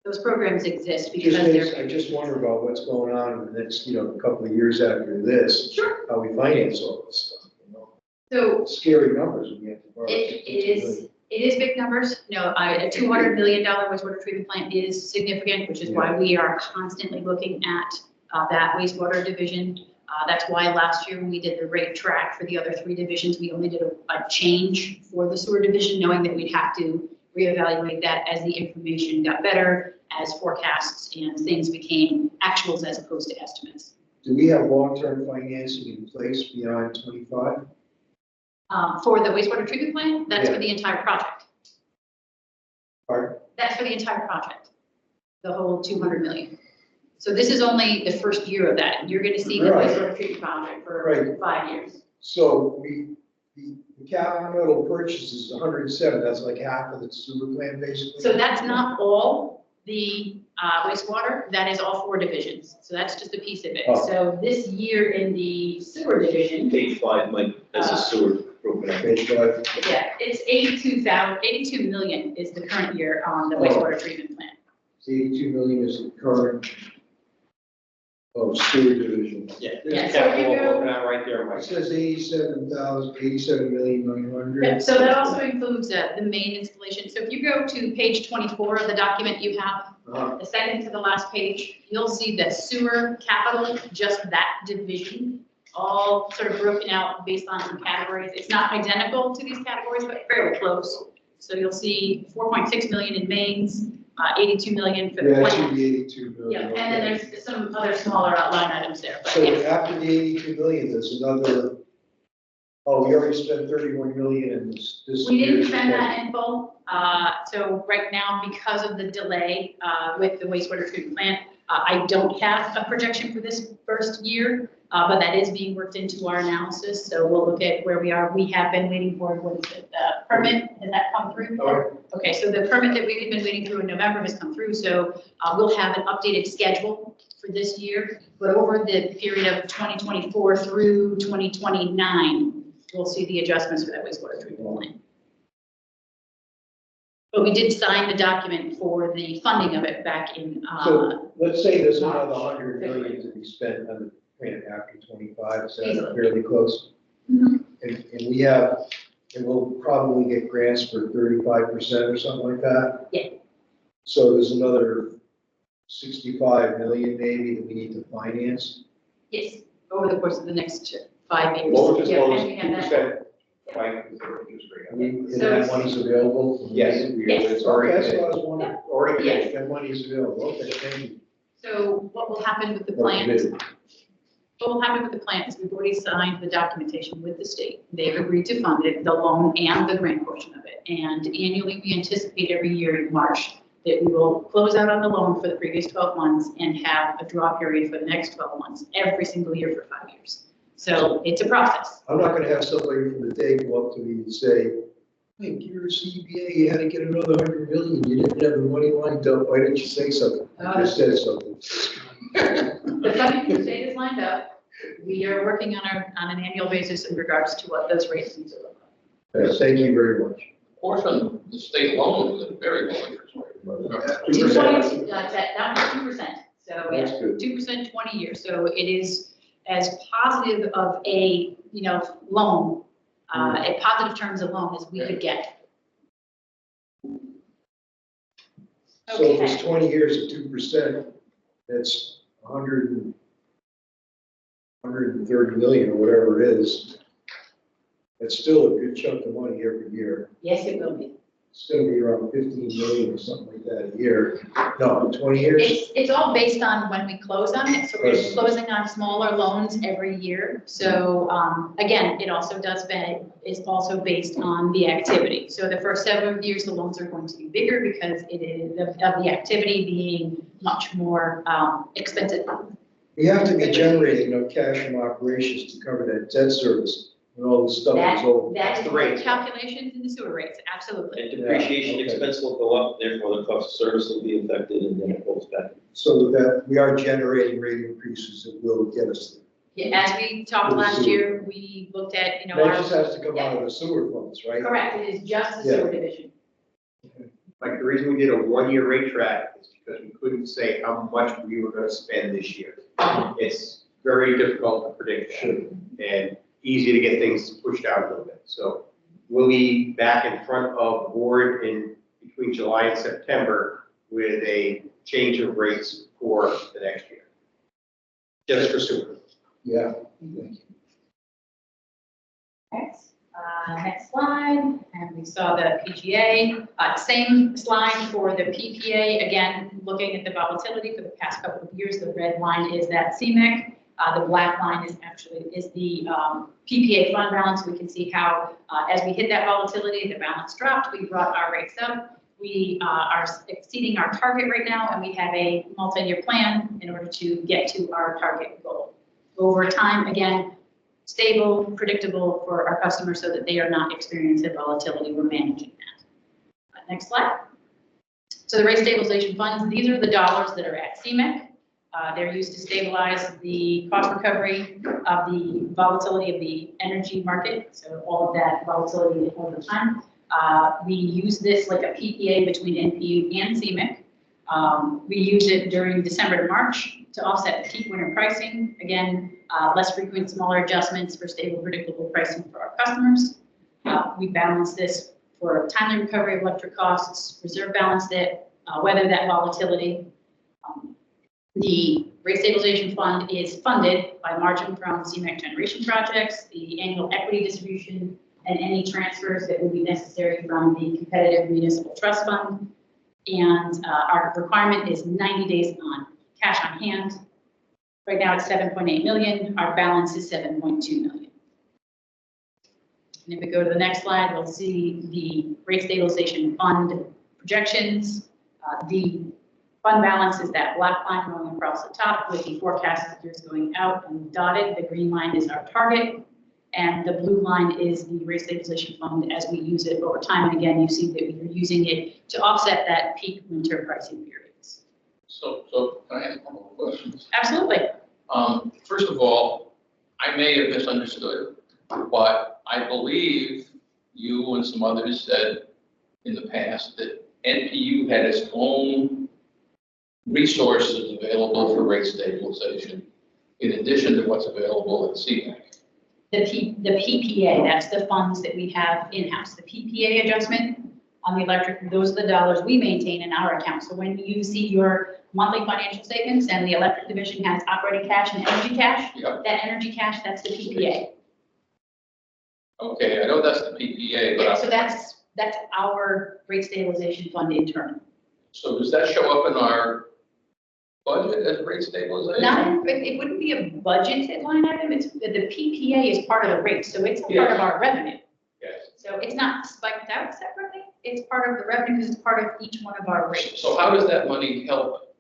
Those programs exist because they're. I just wonder about what's going on in the next, couple of years after this. Sure. How we finance all this stuff, So Scary numbers when you have to borrow. it is big numbers. No, a $200 million wastewater treatment plant is significant, which is why we are constantly looking at that wastewater division. That's why last year when we did the rate track for the other 3 divisions, we only did a change for the sewer division, knowing that we'd have to reevaluate that as the information got better, as forecasts and things became actuals as opposed to estimates. Do we have long-term financing in place beyond 25? For the wastewater treatment plant, that's for Yeah. the entire project. Pardon? That's for the entire project, the whole 200 million. So this is only the first year of that. You're gonna see the Right. wastewater treatment project for Right. 5 years. So the capital purchase is 107, that's like half of the sewer plant basically? So that's not all the wastewater, that is all 4 divisions. So that's just a piece of it. Oh. So this year in the sewer division, Page 5, Mike, that's a sewer broken out. Page 5. yeah, it's 82 million is the current year on the wastewater treatment plant. 82 million is the current sewer division. Yeah, Yeah, there's so capital you go- broken out right there, It Mike. says 87,900,000. Yeah, so that also includes the main installation. So if you go to page 24 of the document you have, Uh-huh. the second to the last page, you'll see the sewer capital, just that division, all sort of broken out based on some categories. It's not identical to these categories, but very close. So you'll see 4.6 million in mains, 82 million for the Yeah, it should plant. be 82 million. Yeah, and then okay. there's some other smaller line items there, but So yeah. after the 82 million, there's another, we already spent 31 million in this We didn't year's spend budget. that in full, so right now, because of the delay with the wastewater treatment plant, I don't have a projection for this first year, but that is being worked into our analysis, so we'll look at where we are. We have been waiting for, what is it, the permit, has that come through? Okay, so the permit that we've been waiting through in November has come through, so we'll have an updated schedule for this year, but over the period of 2024 through 2029, we'll see the adjustments for that wastewater treatment plant. But we did sign the document for the funding of it back in, So let's say there's another 100 million to be spent on the plant after 25, is that Easily. fairly close? Mhm. And we'll probably get grants for 35% or something like that? Yeah. So there's another 65 million maybe that we need to finance? yes, over the course of the next 5 years. What was this, Yeah, what was and we have that. 2%? Mike, is there interest rate on it? And So that it's- money's available? Yes, Yes. it's already, Okay, that's what I was wondering. already Yes. finished. That money's available, okay, thank you. So what will happen with the What plant? to do. What will happen with the plant is we've already signed the documentation with the state. They've agreed to fund it, the loan and the grant portion of it. And annually, we anticipate every year in March that we will close out on the loan for the previous 12 months and have a draw period for the next 12 months, every single year for 5 years. So it's a process. I'm not gonna have somebody from the day go up to me and say, hey, you're a CBA, you had to get another 100 million, you didn't have the money lined up, why didn't you say something? You just said something. The funding from the state is lined up. We are working on an annual basis in regards to what those rates need to look like. Thank you very much. Portion of the state loan was a very low interest rate. 2.20, that was 2%. So That's yeah, good. 2% 20 years. So it is as positive of a, loan, a positive terms of loan as we could get. So if it's Okay. 20 years at 2%, that's 130 million or whatever it is. That's still a good chunk of money every year. Yes, it will be. It's gonna be around 15 million or something like that a year. No, 20 years? It's all based on when we close on it. So we're Yes. closing on smaller loans every year. So, again, it also is also based on the activity. So the first several years, the loans are going to be bigger because it is of the activity being much more, expensive. We have to be generating enough cash from operations to cover that debt service when all this stuff is over. That is the the rate. calculations in the sewer rates, absolutely. And depreciation Yeah, okay. expense will go up, therefore the cost of service will be affected, and then it goes back. So that we are generating rate increases that will get us there. Yeah, as we talked For the last sewer. year, we looked at, That just has to come out of the sewer funds, right? correct, it is just the sewer division. Like, the reason we did a one-year rate track is because we couldn't say how much we were gonna spend this year. It's very difficult to predict that, and easy to get things pushed out a little bit. So we'll be back in front of the board in between July and September with a change of rates for the next year. Just for sewer. Yeah. Next slide, and we saw the PGA, same slide for the PPA, again, looking at the volatility for the past couple of years, the red line is that CMEC, The black line is the PPA fund balance. We can see how, as we hit that volatility, the balance dropped, we brought our rates up. We are exceeding our target right now, and we have a multi-year plan in order to get to our target goal. Over time, again, stable, predictable for our customers so that they are not experiencing volatility. We're managing that. Next slide. So the rate stabilization funds, these are the dollars that are at CMEC. They're used to stabilize the cost recovery of the volatility of the energy market. So all of that volatility over time. We use this like a PPA between NPU and CMEC. We use it during December to March to offset peak winter pricing. Again, less frequent, smaller adjustments for stable, predictable pricing for our customers. We balance this for timely recovery of electric costs, reserve balance it, weather that volatility. The rate stabilization fund is funded by margin from CMEC generation projects, the annual equity distribution, and any transfers that would be necessary from the competitive municipal trust fund. And our requirement is 90 days on cash on hand. Right now it's 7.8 million. Our balance is 7.2 million. And if we go to the next slide, we'll see the rate stabilization fund projections. The fund balance is that black line going across the top with the forecasted years going out and dotted. The green line is our target. And the blue line is the rate stabilization fund as we use it over time. And again, you see that we're using it to offset that peak winter pricing periods. So can I ask one more question? Absolutely. First of all, I may have misunderstood, but I believe you and some others said in the past that NPU had its own resources available for rate stabilization in addition to what's available at CMEC. The PPA, that's the funds that we have in-house. The PPA adjustment on the electric, those are the dollars we maintain in our account. So when you see your monthly financial statements and the electric division has operating cash and energy cash, Yep. that energy cash, that's the PPA. Okay, I know that's the PPA, Yeah, but so that's our rate stabilization fund intern. so does that show up in our budget as rate stabilization? It wouldn't be a budgeted line item. It's the PPA is part of the rate, so it's a part Yes. of our revenue. Yes. So it's not spiked out separately. It's part of the revenue because it's part of each one of our rates. So how does that money help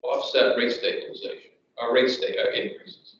offset rate stabilization, or increases?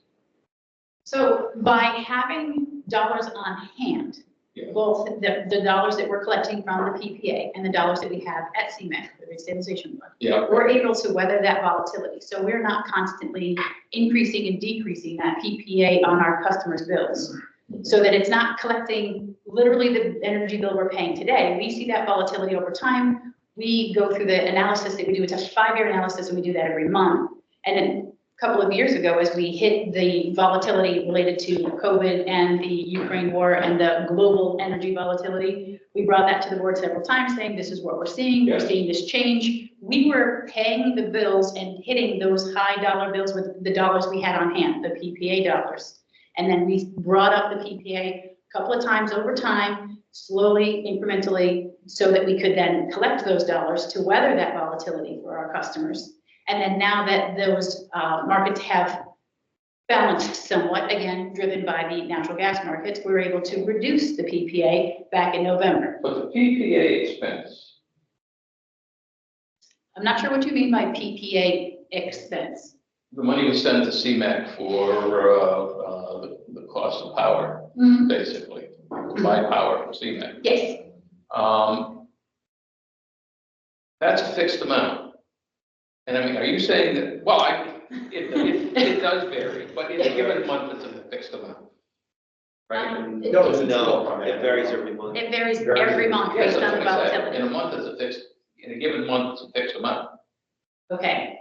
So by having dollars on hand, Yeah. both the dollars that we're collecting from the PPA and the dollars that we have at CMEC, the rate stabilization fund, Yeah, we're able to weather that volatility. So we're not constantly increasing and decreasing that PPA on our customers' bills. So that it's not collecting literally the energy bill we're paying today. We see that volatility over time. We go through the analysis that we do. It's a 5-year analysis, and we do that every month. And then a couple of years ago, as we hit the volatility related to COVID and the Ukraine war and the global energy volatility, we brought that to the board several times saying, this is what we're seeing. We're seeing this change. We were paying the bills and hitting those high dollar bills with the dollars we had on hand, the PPA dollars. And then we brought up the PPA a couple of times over time, slowly, incrementally, so that we could then collect those dollars to weather that volatility for our customers. And then now that those markets have balanced somewhat, again, driven by the natural gas markets, we were able to reduce the PPA back in November. but the PPA expense, I'm not sure what you mean by PPA expense. the money we send to CMEC for the cost of power, basically, buy power from CMEC. Yes, That's a fixed amount. And I mean, are you saying that, well, it does vary, but in a given month, it's a fixed amount, right? No, it varies every month. it varies every month Yes, based that's on the what I said. volatility. In a month, it's a fixed, in a given month, it's a fixed amount. Okay.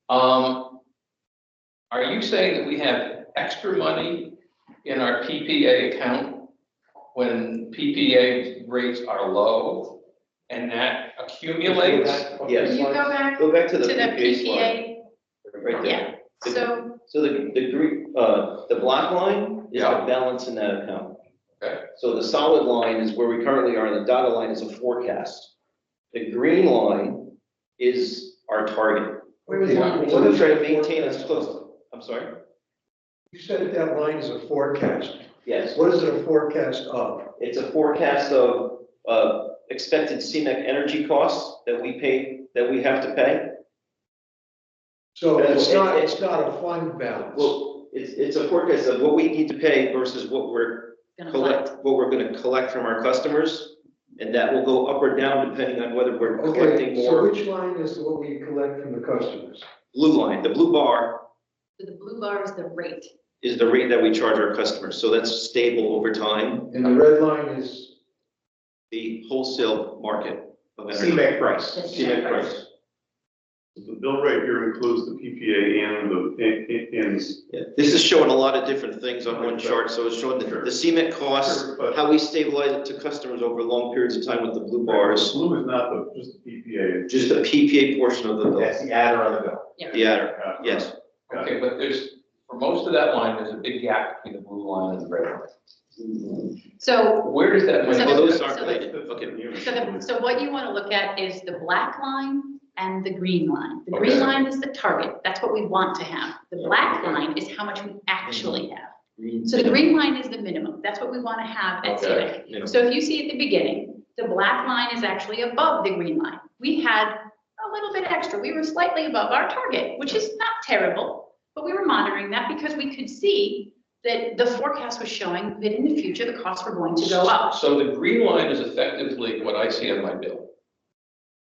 Are you saying that we have extra money in our PPA account when PPA rates are low and that accumulates? Yes. Can you go back Go back to to the the PPA slide, PPA? right there. Yeah, so, So the black line is the balance in that account. Okay. So the solid line is where we currently are, and the dotted line is a forecast. The green line is our target. where was Yeah. one? So we're trying to maintain as close, I'm sorry? You said that line is a forecast. Yes, What is it a forecast of? it's a forecast of, expected CMEC energy costs that we pay, that we have to pay. So it's not a fund balance. Well, it's a forecast of what we need to pay versus what we're Gonna collect. what we're gonna collect from our customers. And that will go up or down depending on whether we're collecting Okay, so more. which line is what we collect from the customers? Blue line, the blue bar So the blue bar is the rate. is the rate that we charge our customers. So that's stable over time, And the red line is, the wholesale market of energy. CMEC price. That's CMEC price. The bill rate here includes the PPA and Yeah, this is showing a lot of different things on one chart, so it's showing the CMEC costs, Sure, but- how we stabilize it to customers over long periods of time with the blue bars, Blue is not just the PPA. just the PPA portion of the bill. That's the adder on the bill. The adder, yes. Okay, but for most of that line, there's a big gap between the blue line and the red line. So, Where does that money? So Oh, those the- aren't so related, That's okay. the unit. so what you want to look at is the black line and the green line. The green Okay. line is the target. That's what we want to have. The black line is how much we actually have. So the green line is the minimum. That's what we want to have at Okay. CIVIC. So if you see at the beginning, the black line is actually above the green line. We had a little bit extra. We were slightly above our target, which is not terrible, but we were monitoring that because we could see that the forecast was showing that in the future, the costs were going to go up. So the green line is effectively what I see on my bill.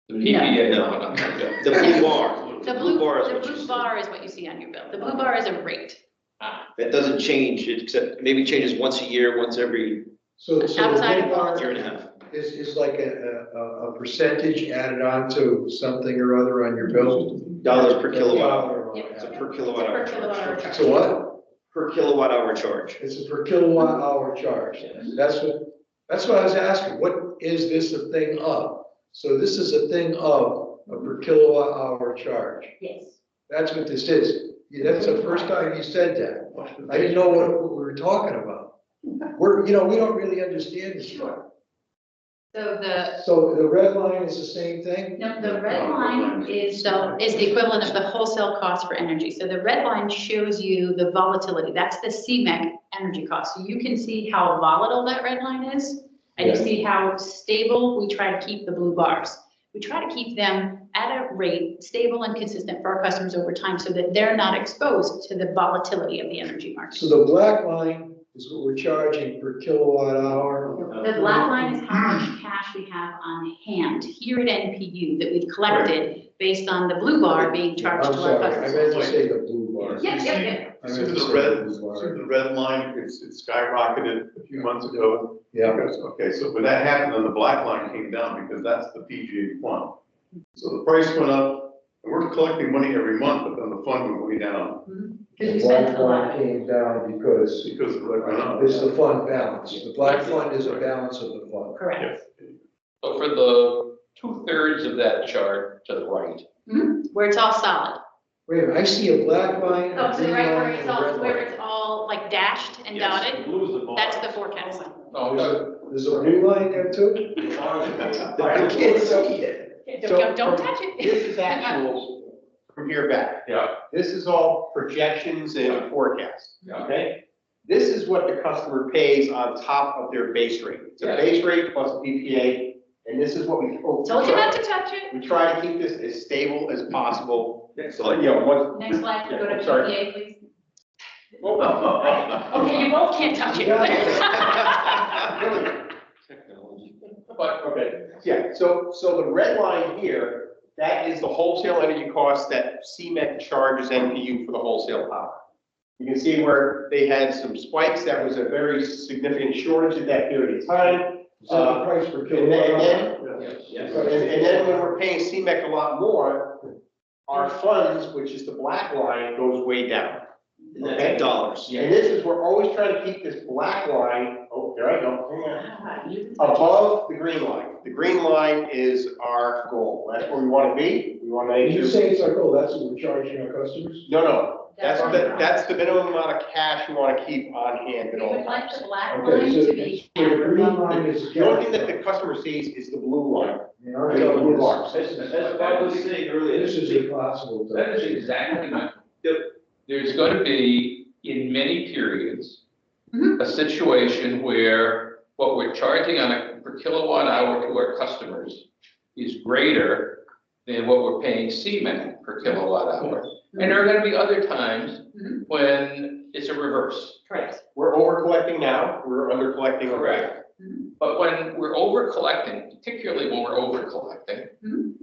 The No. PPA No. line on my bill. The blue bar. The blue bar is what you see. bar is what you see on your bill. The blue bar is a rate. That doesn't change, except maybe changes once a year, once every so the Outside of red bar year and a half. is like a percentage added on to something or other on your bill? Dollars per kilowatt. Dollar Yep. amount. It's a per It's kilowatt a per hour kilowatt hour charge. charge. So what? Per kilowatt hour charge. It's a per kilowatt hour charge. That's what I was asking. What is this a thing of? So this is a thing of a per kilowatt hour charge. Yes. That's what this is. Yeah, that's the first time you said that. I didn't know what we were talking about. We don't really understand this part. So So the red line is the same thing? no, the red line is the equivalent of the wholesale cost for energy. So the red line shows you the volatility. That's the CMEC energy cost. So you can see how volatile that red line is. And you Yeah. see how stable we try to keep the blue bars. We try to keep them at a rate stable and consistent for our customers over time so that they're not exposed to the volatility of the energy market. So the black line is what we're charging per kilowatt hour. The black line is how much cash we have on hand here at NPU that we've collected based on the blue bar being charged I'm to our sorry, I customers. meant to say the blue bar. Yeah, yeah, yeah. I See meant to the say red, blue see bar. the red line, it's skyrocketed a few months ago. Yeah, Okay, so when that happened, then the black line came down because that's the PGA fund. So the price went up, and we're collecting money every month, but then the fund went way down Because we the black spent a lot line of it. came down because because of what went up. it's the fund balance. The black fund is a balance of the fund. Correct. So for the 2/3 of that chart to the right, Where it's all solid. Wait a minute, I see a black line, Oh, a to the green right where line, it's and a all, red where line. it's all like dashed and dotted, that's the forecast. no, There's a blue line there too? I can't see it. Don't touch it. This is actuals from here back. yeah, This is all projections and forecasts, yeah. okay? This is what the customer pays on top of their base rate. It's a Yeah. base rate plus PPA, and this is what we. Told you not to touch it. We try to keep this as stable as possible. So, You know, what, Next slide, go to Sorry. PPA, please. Okay, you both can't touch it. But, okay, yeah, so the red line here, that is the wholesale energy cost that CMEC charges NPU for the wholesale power. You can see where they had some spikes, that was a very significant shortage at that period of time. Is that the price per And kilowatt then, hour? and then when we're paying CMEC a lot more, our funds, which is the black line, goes way down. And that's in dollars. And this is, we're always trying to keep this black line, oh, there I go, hang on, above the green line. The green line is our goal, that's where we want to be, we want to make Did you sure. say it's like, oh, that's what we're charging our customers? No, That's that's the minimum amount of cash we want to keep on hand We at all would like times. the black Okay, line so to be. so the green line is. The only thing that the customer sees is the blue line. Yeah, all right. The blue bars. As Bob was saying earlier. This is impossible. to- that is exactly my, there's going to be, in many periods, Mhm. a situation where what we're charging on a per kilowatt hour to our customers is greater than what we're paying CMAQ per kilowatt hour. And there are gonna be other times Mhm. when it's a reverse. Correct. We're over collecting now, we're under collecting already. Correct. But when we're over collecting, particularly when we're over collecting, Mhm.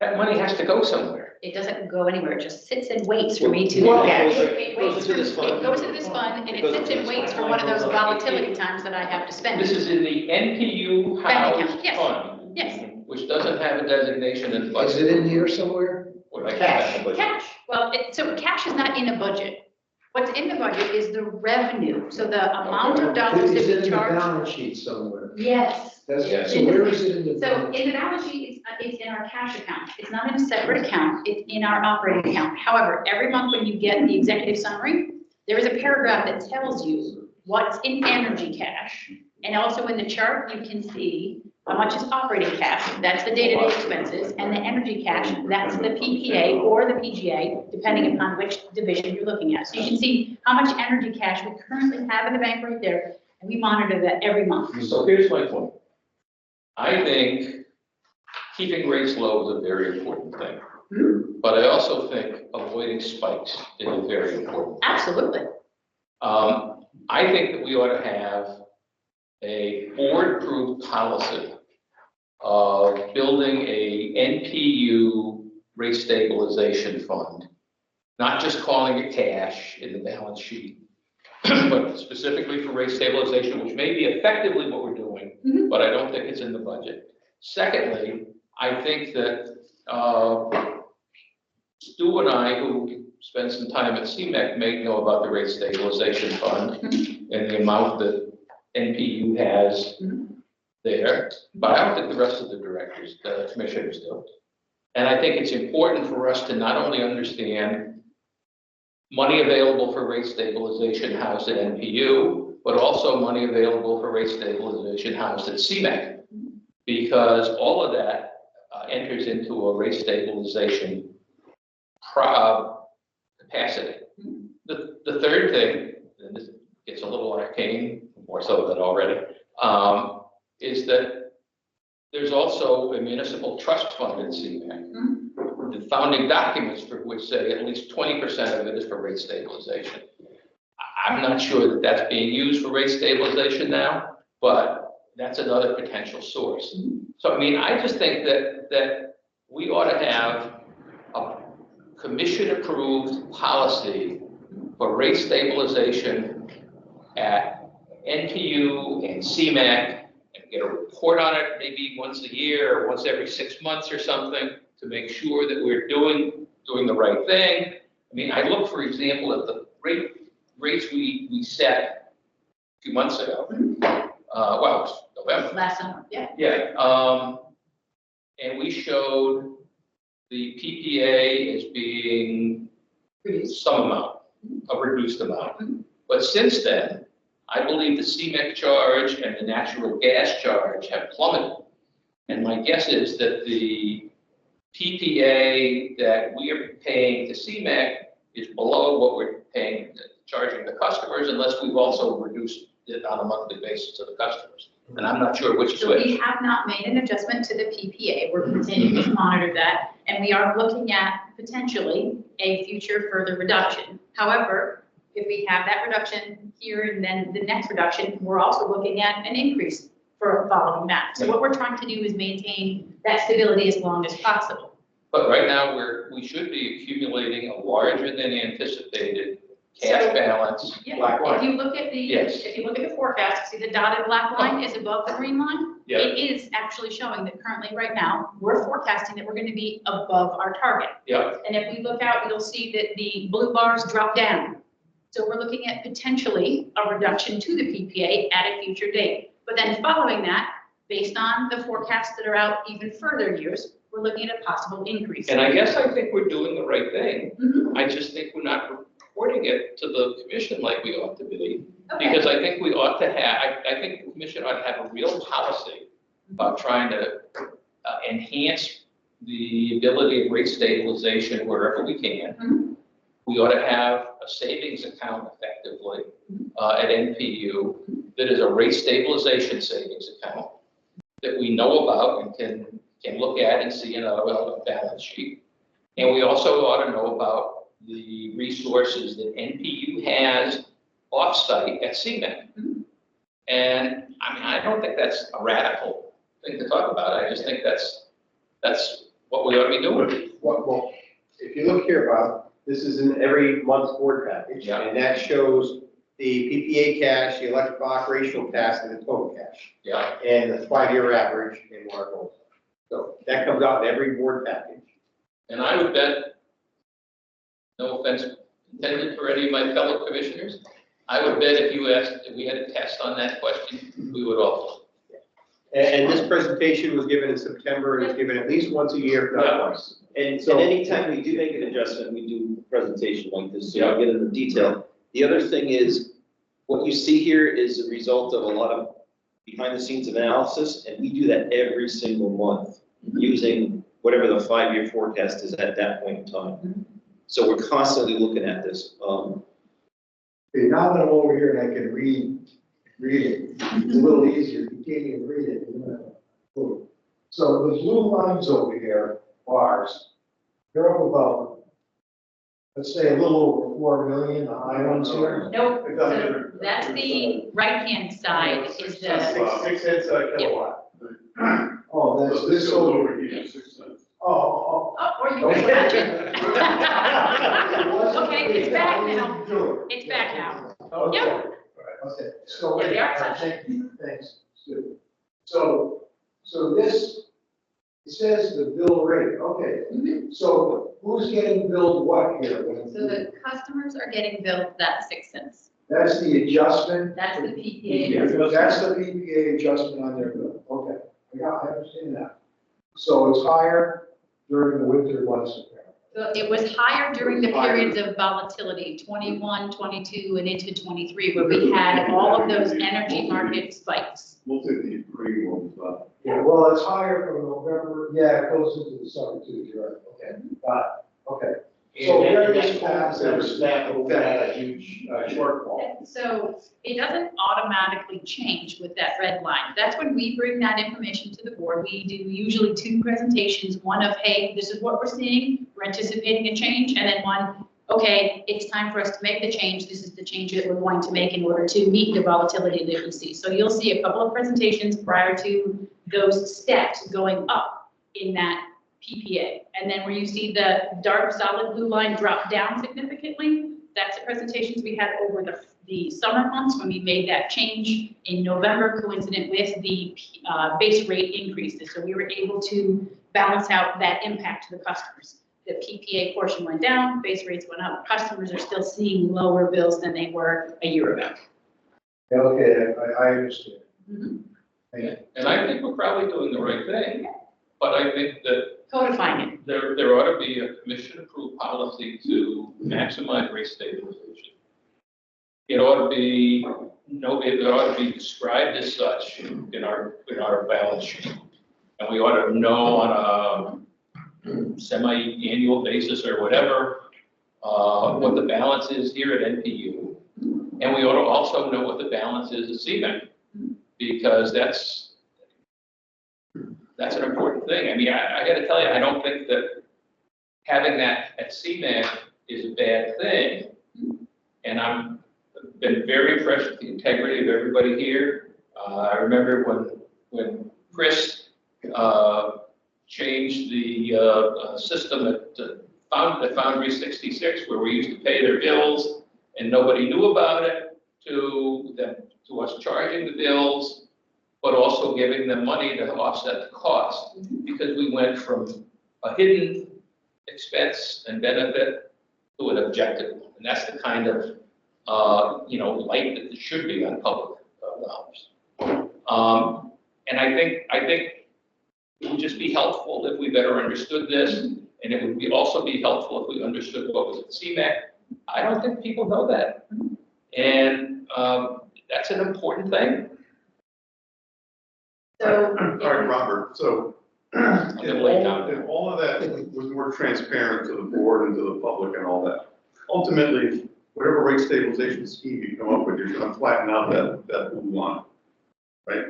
that money has to go somewhere. It doesn't go anywhere, it just sits and waits for me to. Well, Yeah, it goes into this fund. It goes into this fund, and It it goes sits into and this waits for fund. one of those volatility times that I have to spend. This is in the NPU Bank account, housed yes. fund, Yes, which doesn't have a designation in the Is budget. it in here somewhere? What I Cash. cash. Well, so cash is not in a budget. What's in the budget is the revenue, so the amount of dollars Is it that in we the charge. balance sheet somewhere? Yes. That's, Yeah. so where is it in the So balance? in the balance sheet, it's in our cash account. It's not in a separate account. It's in our operating account. However, every month when you get the executive summary, there is a paragraph that tells you what's in energy cash. And also in the chart, you can see how much is operating cash, that's the day-to-day expenses, and the energy cash, that's the PPA or the PGA, depending upon which division you're looking at. So you can see how much energy cash we currently have in the bank right there, and we monitor that every month. So here's my point. I think keeping rates low is a very important thing. But I also think avoiding spikes is a very important. Absolutely. I think that we ought to have a board-approved policy of building a NPU rate stabilization fund, not just calling it cash in the balance sheet, but specifically for rate stabilization, which may be effectively what we're doing, Mhm. but I don't think it's in the budget. Secondly, I think that Stu and I, who spent some time at CMEC, may know about the rate stabilization fund and the amount that NPU has there, but I don't think the rest of the directors, the commissioners do. And I think it's important for us to not only understand money available for rate stabilization housed at NPU, but also money available for rate stabilization housed at CMEC. Because all of that enters into a rate stabilization capacity. The third thing, and this gets a little arcane, more so than already, is that there's also a municipal trust fund in CMAQ. The founding documents for which say at least 20% of it is for rate stabilization. I'm not sure that that's being used for rate stabilization now, but that's another potential source. So, I mean, I just think that we ought to have a commission-approved policy for rate stabilization at NPU and CMAQ, and get a report on it maybe once a year or once every 6 months or something to make sure that we're doing the right thing. I mean, I look, for example, at the rates we set a few months ago. Well, it was November. Last summer, yeah. Yeah, and we showed the PPA as being some amount, a reduced amount. But since then, I believe the CMEC charge and the natural gas charge have plummeted. And my guess is that the PPA that we are paying to CMEC is below what we're paying, charging the customers, unless we've also reduced it on a monthly basis to the customers. And I'm not sure which is So we which. have not made an adjustment to the PPA. We're continuing to monitor that, and we are looking at potentially a future further reduction. However, if we have that reduction here and then the next reduction, we're also looking at an increase for following that. So what we're trying to do is maintain that stability as long as possible. But right now, we should be accumulating a larger than anticipated cash balance. Yeah. Black line. If you look at the, Yes. if you look at the forecast, see the dotted black line is above the green line? Yeah. It is actually showing that currently, right now, we're forecasting that we're going to be above our target. Yeah, And if we look out, you'll see that the blue bars drop down. So we're looking at potentially a reduction to the PPA at a future date. But then following that, based on the forecasts that are out even further years, we're looking at a possible increase. and I guess I think we're doing the right thing. Mhm. I just think we're not reporting it to the commission like we ought to be. Okay. Because I think we ought to have, I think the commission ought to have a real policy about trying to enhance the ability of rate stabilization wherever we can. we ought to have a savings account effectively at NPU that is a rate stabilization savings account that we know about and can look at and see in a relevant balance sheet. And we also ought to know about the resources that NPU has offsite at CMAC. And I mean, I don't think that's a radical thing to talk about. I just think that's what we ought to be doing. Well, if you look here, Bob, this is in every month's board package. Yeah. And that shows the PPA cash, the electrical operational cash, and the total cash, Yeah. and the 5-year average and what it goes. So that comes out in every board package. And I would bet, no offense intended for any of my fellow commissioners, I would bet if you asked, if we had a test on that question, we would all. And this presentation was given in September, and it's given at least once a year, if not twice. And So- anytime we do make an adjustment, we do a presentation like this, so I'll get into detail. The other thing is, what you see here is a result of a lot of behind the scenes analysis, and we do that every single month using whatever the 5-year forecast is at that point in time. So we're constantly looking at this. Okay, now that I'm over here and I can read it, it's a little easier, you can't even read it. So the blue lines over here, bars, they're up about, let's say, a little over 4 million, the high ones here. Nope, It doesn't so matter. that's the right-hand side is the, 6 cents a kilowatt. Oh, that's this over, over here, 6 cents. oh, oh, or you oh. can match it. Okay, Okay, it's back now. It's back now. Okay. Yep. Okay, so, Yeah, they are thank you, thanks, Stu. So this, it says the bill rate, okay. So who's getting billed what here? So the customers are getting billed that 6 cents. That's the adjustment? That's the PPA. That's the PPA adjustment on their bill, okay, I understand that. So it's higher during the winter months, apparently. So it was higher during the periods of volatility, 21, 22, and into 23, where we had all of those energy market spikes. We'll take the green ones, but. Yeah, well, it's higher from November, yeah, it goes into the summer too, you're right, okay, got it, okay. So various facts that had a huge shortfall. So it doesn't automatically change with that red line. That's when we bring that information to the board. We do usually 2 presentations, one of, hey, this is what we're seeing, we're anticipating a change, and then one, okay, it's time for us to make the change. This is the change that we're going to make in order to meet the volatility that we see. So you'll see a couple of presentations prior to those steps going up in that PPA. And then where you see the dark solid blue line drop down significantly, that's the presentations we had over the summer months when we made that change in November, coincident with the base rate increases. So we were able to balance out that impact to the customers. The PPA portion went down, base rates went up. Customers are still seeing lower bills than they were a year ago. Okay, I understand. Thank you. And I think we're probably doing the right thing, but I think that Codifying it. there ought to be a commission-approved policy to maximize rate stabilization. It ought to be, it ought to be described as such in our balance sheet. And we ought to know on a semi-annual basis or whatever, what the balance is here at NPU. And we ought to also know what the balance is at CMAC, because that's an important thing. I mean, I gotta tell you, I don't think that having that at CMAC is a bad thing. And I've been very impressed with the integrity of everybody here. I remember when Chris changed the system at Foundry 66, where we used to pay their bills and nobody knew about it, to us charging the bills, but also giving them money to offset the cost, because we went from a hidden expense and benefit to an objective one. And that's the kind of, light that it should be on public dollars. And I think it would just be helpful if we better understood this, and it would also be helpful if we understood what was at CMAC. I don't think people know that. And that's an important thing. So, All right, Robert, so I'm gonna lay down. if all of that was more transparent to the board and to the public and all that, ultimately, whatever rate stabilization scheme you come up with, you're gonna flatten out that blue line, right?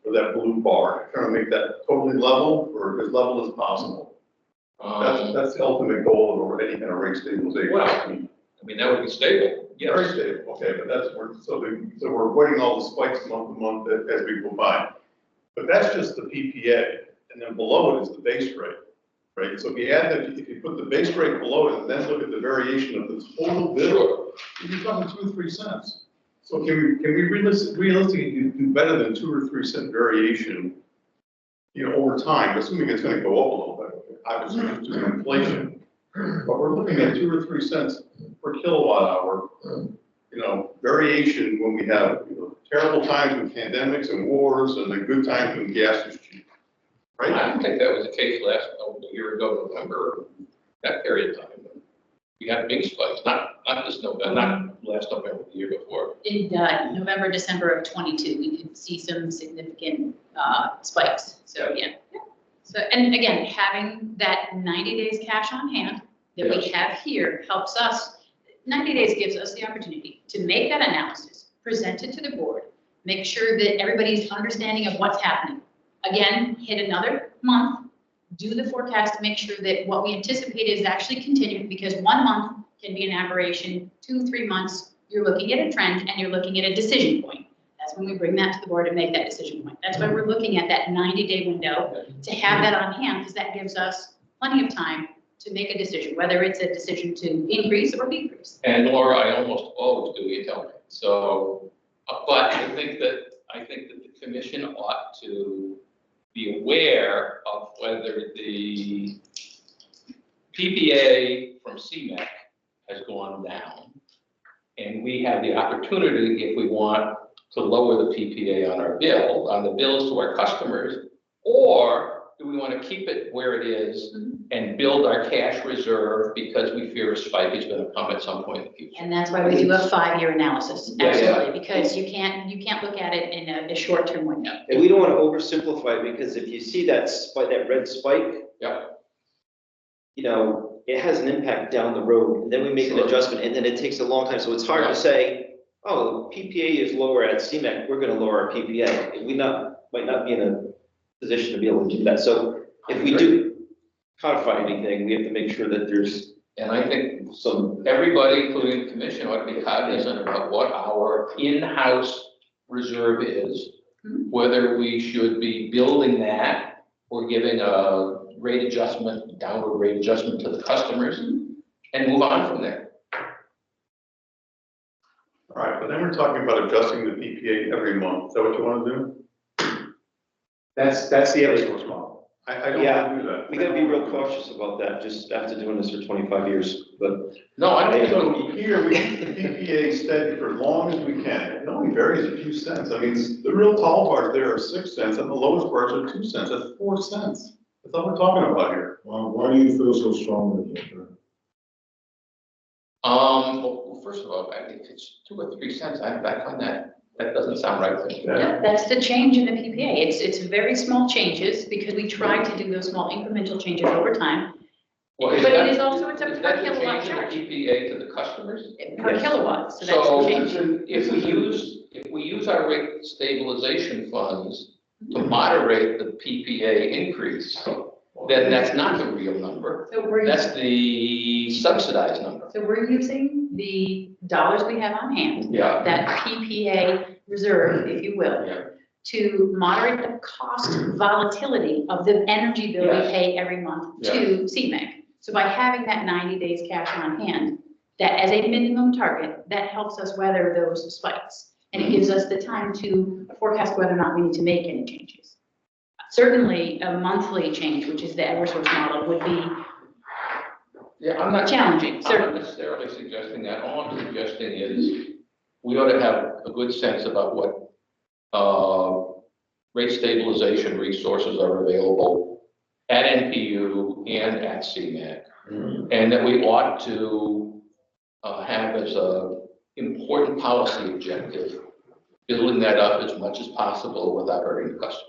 Or that blue bar, trying to make that totally level, or as level as possible. That's the ultimate goal of any kind of rate stabilization Well, scheme. I mean, that would be stable, Very yes. stable, okay, but that's where, so we're avoiding all the spikes month to month as we go by. But that's just the PPA, and then below it is the base rate, right? So if you add if you put the base rate below it, and then look at the variation of the total bill, you're talking 2 or 3 cents. So can we realistically do better than 2 or 3 cent variation, over time, assuming it's gonna go up a little bit, obviously due to inflation. But we're looking at 2 or 3 cents per kilowatt hour, variation when we have, terrible times with pandemics and wars, and the good times when gas is cheap, I right? don't think that was the case a year ago, November, that period of time. We had big spikes, not this November, not last November, the year before. In November, December of '22, we could see some significant spikes. So, yeah. So, and again, having that 90 days cash on hand that we have here helps us. 90 days gives us the opportunity to make that analysis, present it to the board, make sure that everybody's understanding of what's happening. Again, hit another month, do the forecast to make sure that what we anticipate is actually continuing, because 1 month can be an aberration, 2, 3 months, you're looking at a trend and you're looking at a decision point. That's when we bring that to the board and make that decision point. That's why we're looking at that 90-day window to have that on hand, because that gives us plenty of time to make a decision, whether it's a decision to increase or decrease. And Laura, I almost always do, you tell me. So, but I think that the commission ought to be aware of whether the PPA from CMEC has gone down. And we have the opportunity, if we want, to lower the PPA on the bills to our customers, or do we want to keep it where it is and build our cash reserve because we fear a spike is going to come at some point in the future? And that's why we do a 5-year analysis, Yeah, yeah. absolutely, because you can't look at it in a short-term window. And we don't want to oversimplify it, because if you see that spike, that red spike. Yep. It has an impact down the road, and then we make an Sure. adjustment, and then it takes a long time, so it's hard to say, oh, PPA is lower at CMEC, we're gonna lower our PPA. We might not be in a position to be able to do that, so if we do codify anything, we have to make sure that there's And I think some. everybody, including the commission, ought to be cognizant about what our in-house reserve is, whether we should be building that or giving a downward rate adjustment to the customers, and move on from there. All right, but then we're talking about adjusting the PPA every month. Is that what you want to do? That's the Eversource model. I don't Yeah, want to do that. We gotta be real cautious about that, just after doing this for 25 years, but. No, I don't So think here, we keep the PPA steady for as long as we can. It only varies a few cents. I mean, the real tall bars there are 6 cents, and the lowest bars are 2 cents. That's 4 cents. That's all we're talking about here. Why do you feel so strongly about that? well, first of all, I think it's 2 or 3 cents, I'm back on that. That doesn't sound right to me. Yeah, that's the change in the PPA. It's very small changes, because we try to do those small incremental changes over time. Well, But it is also, it's a is per that the kilowatt change in the charge, PPA to the customers? per kilowatt, so that's So the change. if we use our rate stabilization funds to moderate the PPA increase, then that's not the real number. So we're, That's the subsidized number. so we're using the dollars we have on hand, Yeah. that PPA reserve, if you will, Yeah. to moderate the cost volatility of the energy bill we Yes. pay every month to CMEC. So by having that 90 days cash on hand, that as a minimum target, that helps us weather those spikes. And it gives us the time to forecast whether or not we need to make any changes. Certainly, a monthly change, which is the Eversource model, would be Yeah, I'm not. challenging, I'm certainly. not necessarily suggesting that. All I'm suggesting is we ought to have a good sense about what rate stabilization resources are available at NPU and at CMAQ. And that we ought to have as a important policy objective, building that up as much as possible without hurting the customers.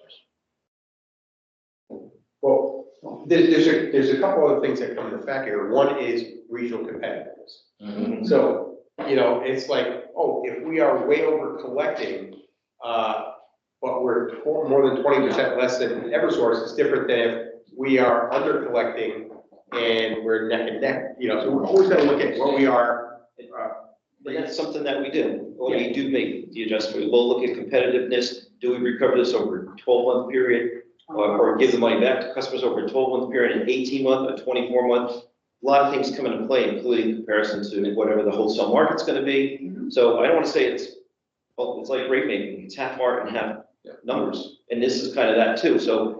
Well, there's a couple other things that come into factor here. One is regional competitiveness. Mhm. So, it's like, oh, if we are way over collecting, but we're more than 20% less than Eversource, it's different than if we are under collecting and we're neck and neck, so we're always gonna look at what we are. And that's something that we do, when we do make the adjustment, we'll look at competitiveness, do we recover this over a 12-month period? Or give the money back to customers over a 12-month period, an 18-month, a 24-month? A lot of things come into play, including comparison to whatever the wholesale market's gonna be. So I don't wanna say it's like rate making, it's half art and half numbers, and this is kind of that too, so.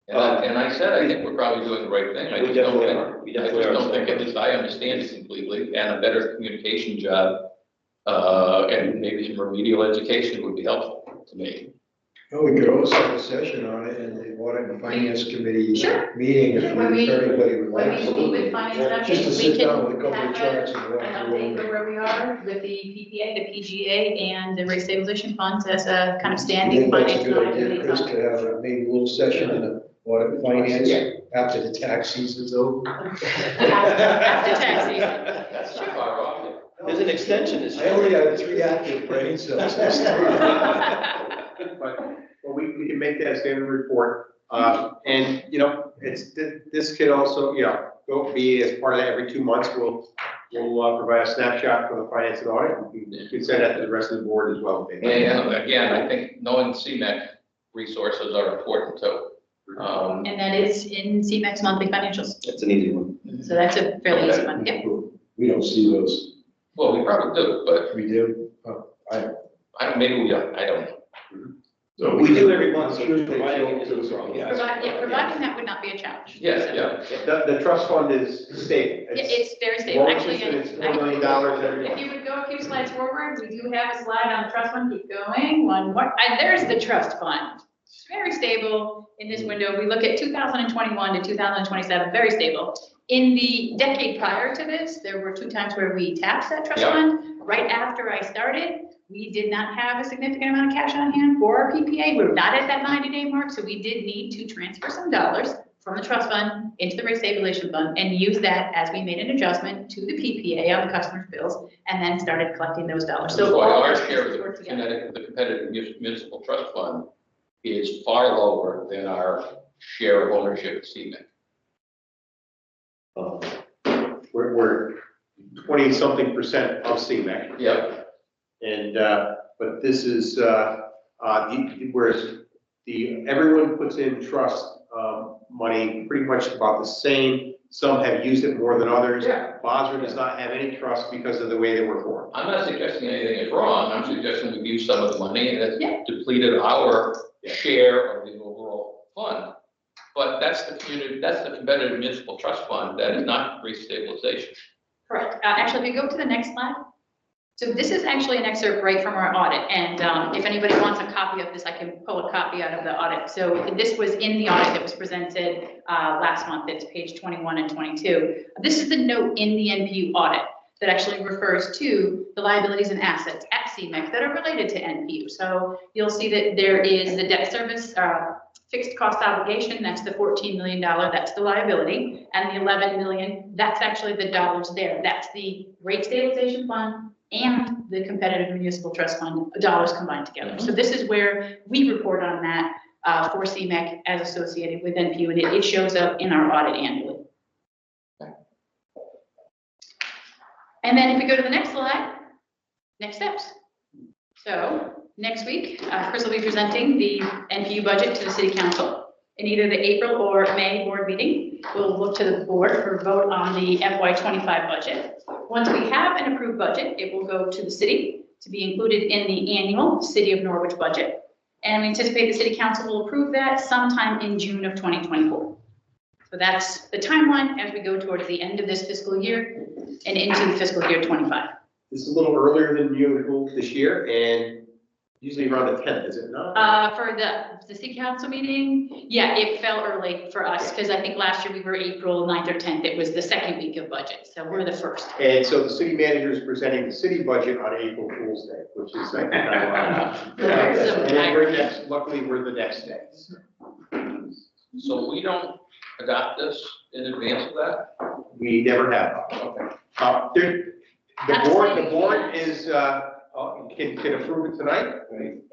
And I said, I think we're probably doing the right thing. I We just don't definitely think, are. We I definitely just are. don't think, at least I understand it completely, and a better communication job, and maybe some remedial education would be helpful to me. Well, we could also have a session on it in the audit and finance committee Sure. meeting if When we- everybody would When like. we meet with finance Just to directors, sit we down can with a couple of have charts and an walk update through. of where we are with the PPA, the PGA, and the rate stabilization funds as a kind of I standing think that's finance a good idea, liability Chris, fund. to have maybe a little session in the audit and finance after the tax season's over. After tax season. That's too far off. There's an extension this I year. only have 3 active brain cells. But we can make that standard report, and, this could also, go be as part of that every 2 months, we'll provide a snapshot for the finance and audit, and we can send that to the rest of the board as well. And again, I think knowing CMEC resources are important too. And that is in CMAX monthly financials. That's an easy one. So that's a fairly easy one. Yep. We don't see those. Well, we probably do, but We do. maybe we don't, I don't know. So We do every month, so Usually providing it it's isn't wrong, yeah. Providing that would not be a challenge. Yes, So, yeah. The trust fund is stable. It's very stable. Actually, It's $4 million every if month. you would go a few slides forward, we do have a slide on the trust fund. Keep going. One more. There's the trust fund. It's very stable in this window. We look at 2021 to 2027, very stable. In the decade prior to this, there were 2 times where we tapped that trust Yeah. fund. Right after I started, we did not have a significant amount of cash on hand for our PPA. We were not at that 90-day mark, so we did need to transfer some dollars from the trust fund into the rate stabilization fund and use that as we made an adjustment to the PPA on the customer's bills and then started collecting those dollars. That's So why all our those share pieces of work the together. competitive municipal trust fund is far lower than our share of ownership of CMEC. We're 20-something% of CMAC. Yeah. And, but this is, whereas everyone puts in trust, money pretty much about the same. Some have used it more than others. Yeah. Bosra does not have any trust because of the way they were formed. I'm not suggesting anything is wrong, I'm suggesting we've used some of the money and Yeah. it's depleted our share of the overall fund. But that's the competitive municipal trust fund, that is not rate stabilization. Correct. Actually, if you go to the next slide. So this is actually an excerpt right from our audit. And if anybody wants a copy of this, I can pull a copy out of the audit. So this was in the audit that was presented last month. It's page 21 and 22. This is the note in the NPU audit that actually refers to the liabilities and assets at CMEC that are related to NPU. So you'll see that there is the debt service fixed cost obligation, that's the $14 million, that's the liability, and the $11 million, that's actually the dollars there. That's the rate stabilization fund and the competitive municipal trust fund, dollars combined together. So this is where we report on that for CMEC as associated with NPU, and it shows up in our audit annually. And then if we go to the next slide, next steps. So next week, Chris will be presenting the NPU budget to the city council in either the April or May board meeting. We'll look to the board for vote on the FY25 budget. Once we have an approved budget, it will go to the city to be included in the annual City of Norwich budget. And we anticipate the city council will approve that sometime in June of 2024. So that's the timeline as we go towards the end of this fiscal year and into fiscal year 25. This is a little earlier than usual this year, and usually around the 10th, is it not? For the city council meeting, yeah, it fell early for us because I think last year we were April 9th or 10th. It was the second week of budget, so we're the first. And so the city manager is presenting the city budget on April Fool's Day, which is like, and then we're next, luckily, we're the next day. So we don't adopt this in advance of that? We never have. Okay. The board is, can approve it tonight.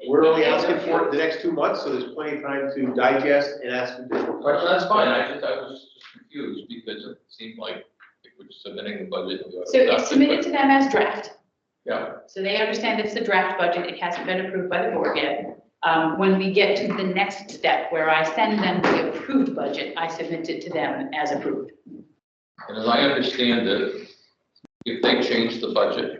We're only asking for it the next 2 months, so there's plenty of time to digest and ask additional But questions. that's fine, I was just confused because it seemed like if we're submitting the budget. we ought to So adopt it's it, submitted but- to them as draft. Yeah, So they understand it's a draft budget. It hasn't been approved by the board yet. When we get to the next step where I send them the approved budget, I submit it to them as approved. and as I understand it, if they change the budget,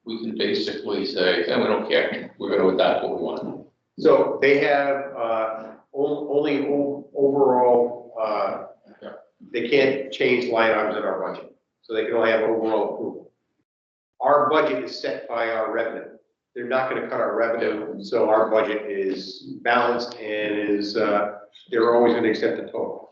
we can basically say, we don't care, we're gonna adopt what we want. So they have, only overall, they can't change line items in our budget. So they can only have overall approval. Our budget is set by our revenue. They're not gonna cut our revenue, so our budget is balanced and is, they're always gonna accept the total.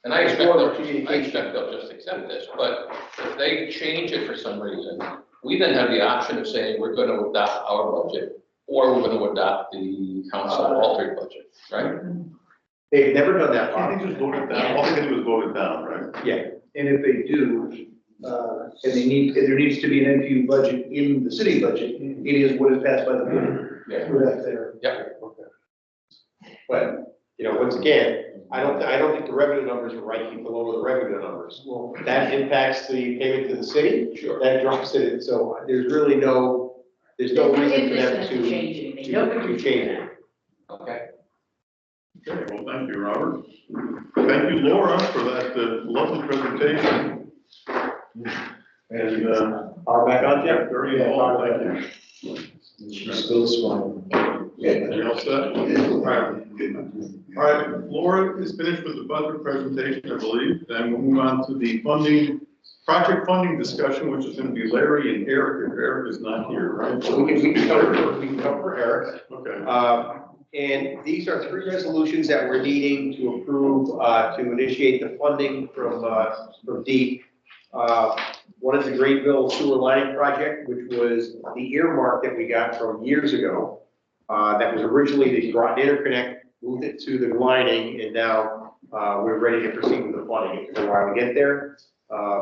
And I It's expect, more of a they'll- I communication. expect they'll just accept this, but if they change it for some reason, we then have the option of saying, we're gonna adopt our budget, or we're gonna adopt the council altered budget, right? They've never done that, I think Bob. just vote it down, all they can do is vote it down, right? Yeah, And if they do, and there needs to be an NPU budget in the city budget, it is what is passed by the board. Yeah. That's there. but, once again, I don't think the revenue numbers are right, keep below the revenue numbers. Well, that impacts the payment to the city. Sure. That drops it, so there's really there's no reason for them to change anything. Nobody to change it. Okay. Okay, well, thank you, Robert. Thank you, Laura, for that lovely presentation. And, Are back on, Jeff? very involved, thank you. She's still smiling. You all set? All right. All right, Laura is finished with the budget presentation, I believe. Then we'll move on to the project funding discussion, which is going to be Larry and Eric, if Eric is not here, right? So we can cover Eric. Okay. And these are 3 resolutions that we're needing to approve, to initiate the funding from DEEP. One is the Greenville Sewer Lining Project, which was the earmark that we got from years ago. That was originally the Groton Interconnect, moved it to the lining, and now, we're ready to proceed with the funding. It took a while to get there,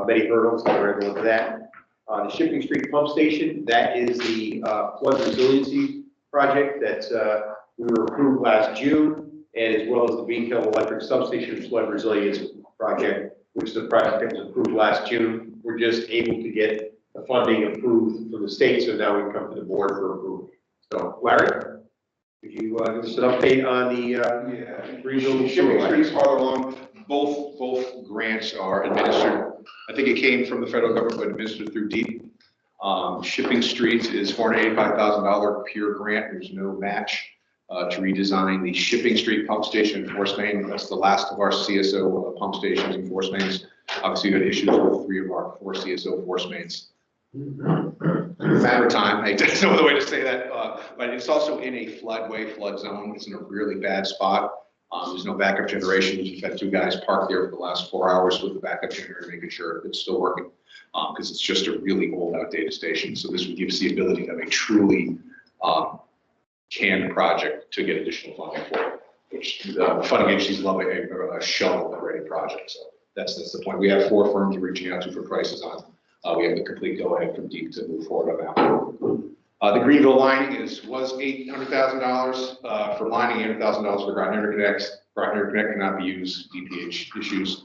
many hurdles, that we're able to do that. The Shipping Street Pump Station, that is the, flood resiliency project that, we were approved last June, and as well as the Bean Hill Electric Substation Flood Resilience Project, which is the project that was approved last June. We're just able to get the funding approved from the state, so now we can come to the board for approval. So, Larry, could you give us an update on the Greenville Sewer Shipping Line? Street's farther along. Both grants are administered. I think it came from the federal government, but administered through DEEP. Shipping Street is $485,000 pure grant. There's no match to redesign the Shipping Street pump station in Force Main. That's the last of our CSO pump stations in Force Mains. Obviously, we had issues with 3 of our 4 CSO Force Mains. Matter of time, there's no other way to say that, but it's also in a flood zone. It's in a really bad spot. There's no backup generation. We've had 2 guys parked there for the last 4 hours with the backup generator, making sure it's still working, because it's just a really old, outdated station. So this would give us the ability to have a truly canned project to get additional funding for, which the funding agencies love a shovel-ready project. So that's the point. We have 4 firms we're reaching out to for prices on. We have the complete go-ahead from DEEP to move forward on that. The Greenville lining was $800,000 for lining, $800,000 for Groton Interconnect. Groton Interconnect cannot be used, DPH issues.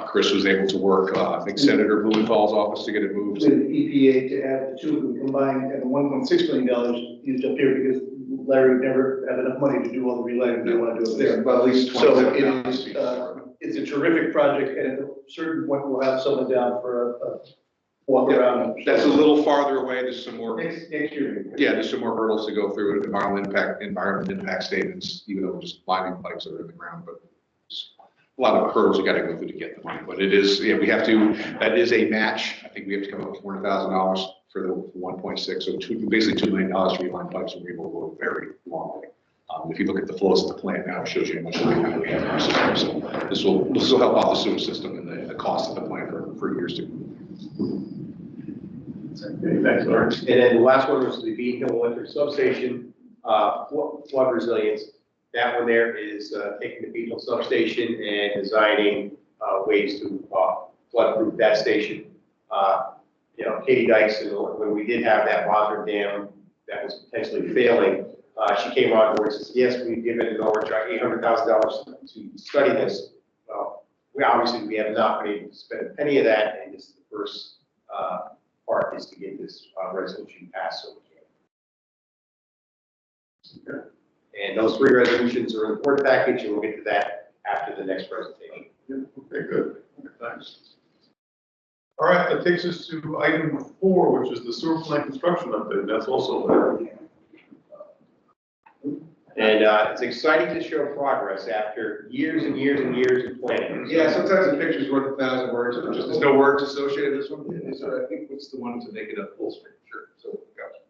Chris was able to work, I think Senator Blumenthal's office to get it moved. With EPA to have the 2 of them combined at the $1.6 million used up here because Larry would never have enough money to do all the relighting they want to do up there. Well, at least So 27,000 it is, feet. it's a terrific project, and at a certain point, we'll have someone down for a walk around. That's a little farther away. There's some more. Next year. Yeah, there's some more hurdles to go through, environment impact statements, even though we're just lining pipes that are in the ground, but just a lot of hurdles you gotta go through to get the money. But it is, yeah, we have to, that is a match. I think we have to come up with $400,000 for the 1.6, so basically $2 million to reline pipes, and we will go a very long way. If you look at the flows of the plant now, it shows you how much line we have in our system. So this will help out the sewer system and the cost of the plant for years to come. Okay, thanks, Larry. And then the last one was the Bean Hill Electric Substation, flood resilience. That one there is taking the Bean Hill Substation and designing ways to flood-proof that station. Katie Dykes, when we did have that Rosser Dam that was potentially failing, she came on board and says, yes, we've given Norwich $800,000 to study this. Well, we have not been able to spend a penny of that, and this is the first part is to get this resolution passed. So we can. And those 3 resolutions are in the board package, and we'll get to that after the next presentation. Yeah, okay, good. Okay, thanks. All right, that takes us to item 4, which is the sewer plant construction update. That's also there. And it's exciting to show progress after years and years and years of planning. Yeah, sometimes the picture's worth 1,000 words, or just, there's no words associated with this one. So I think what's the one to make it a full screen, sure, so, gotcha.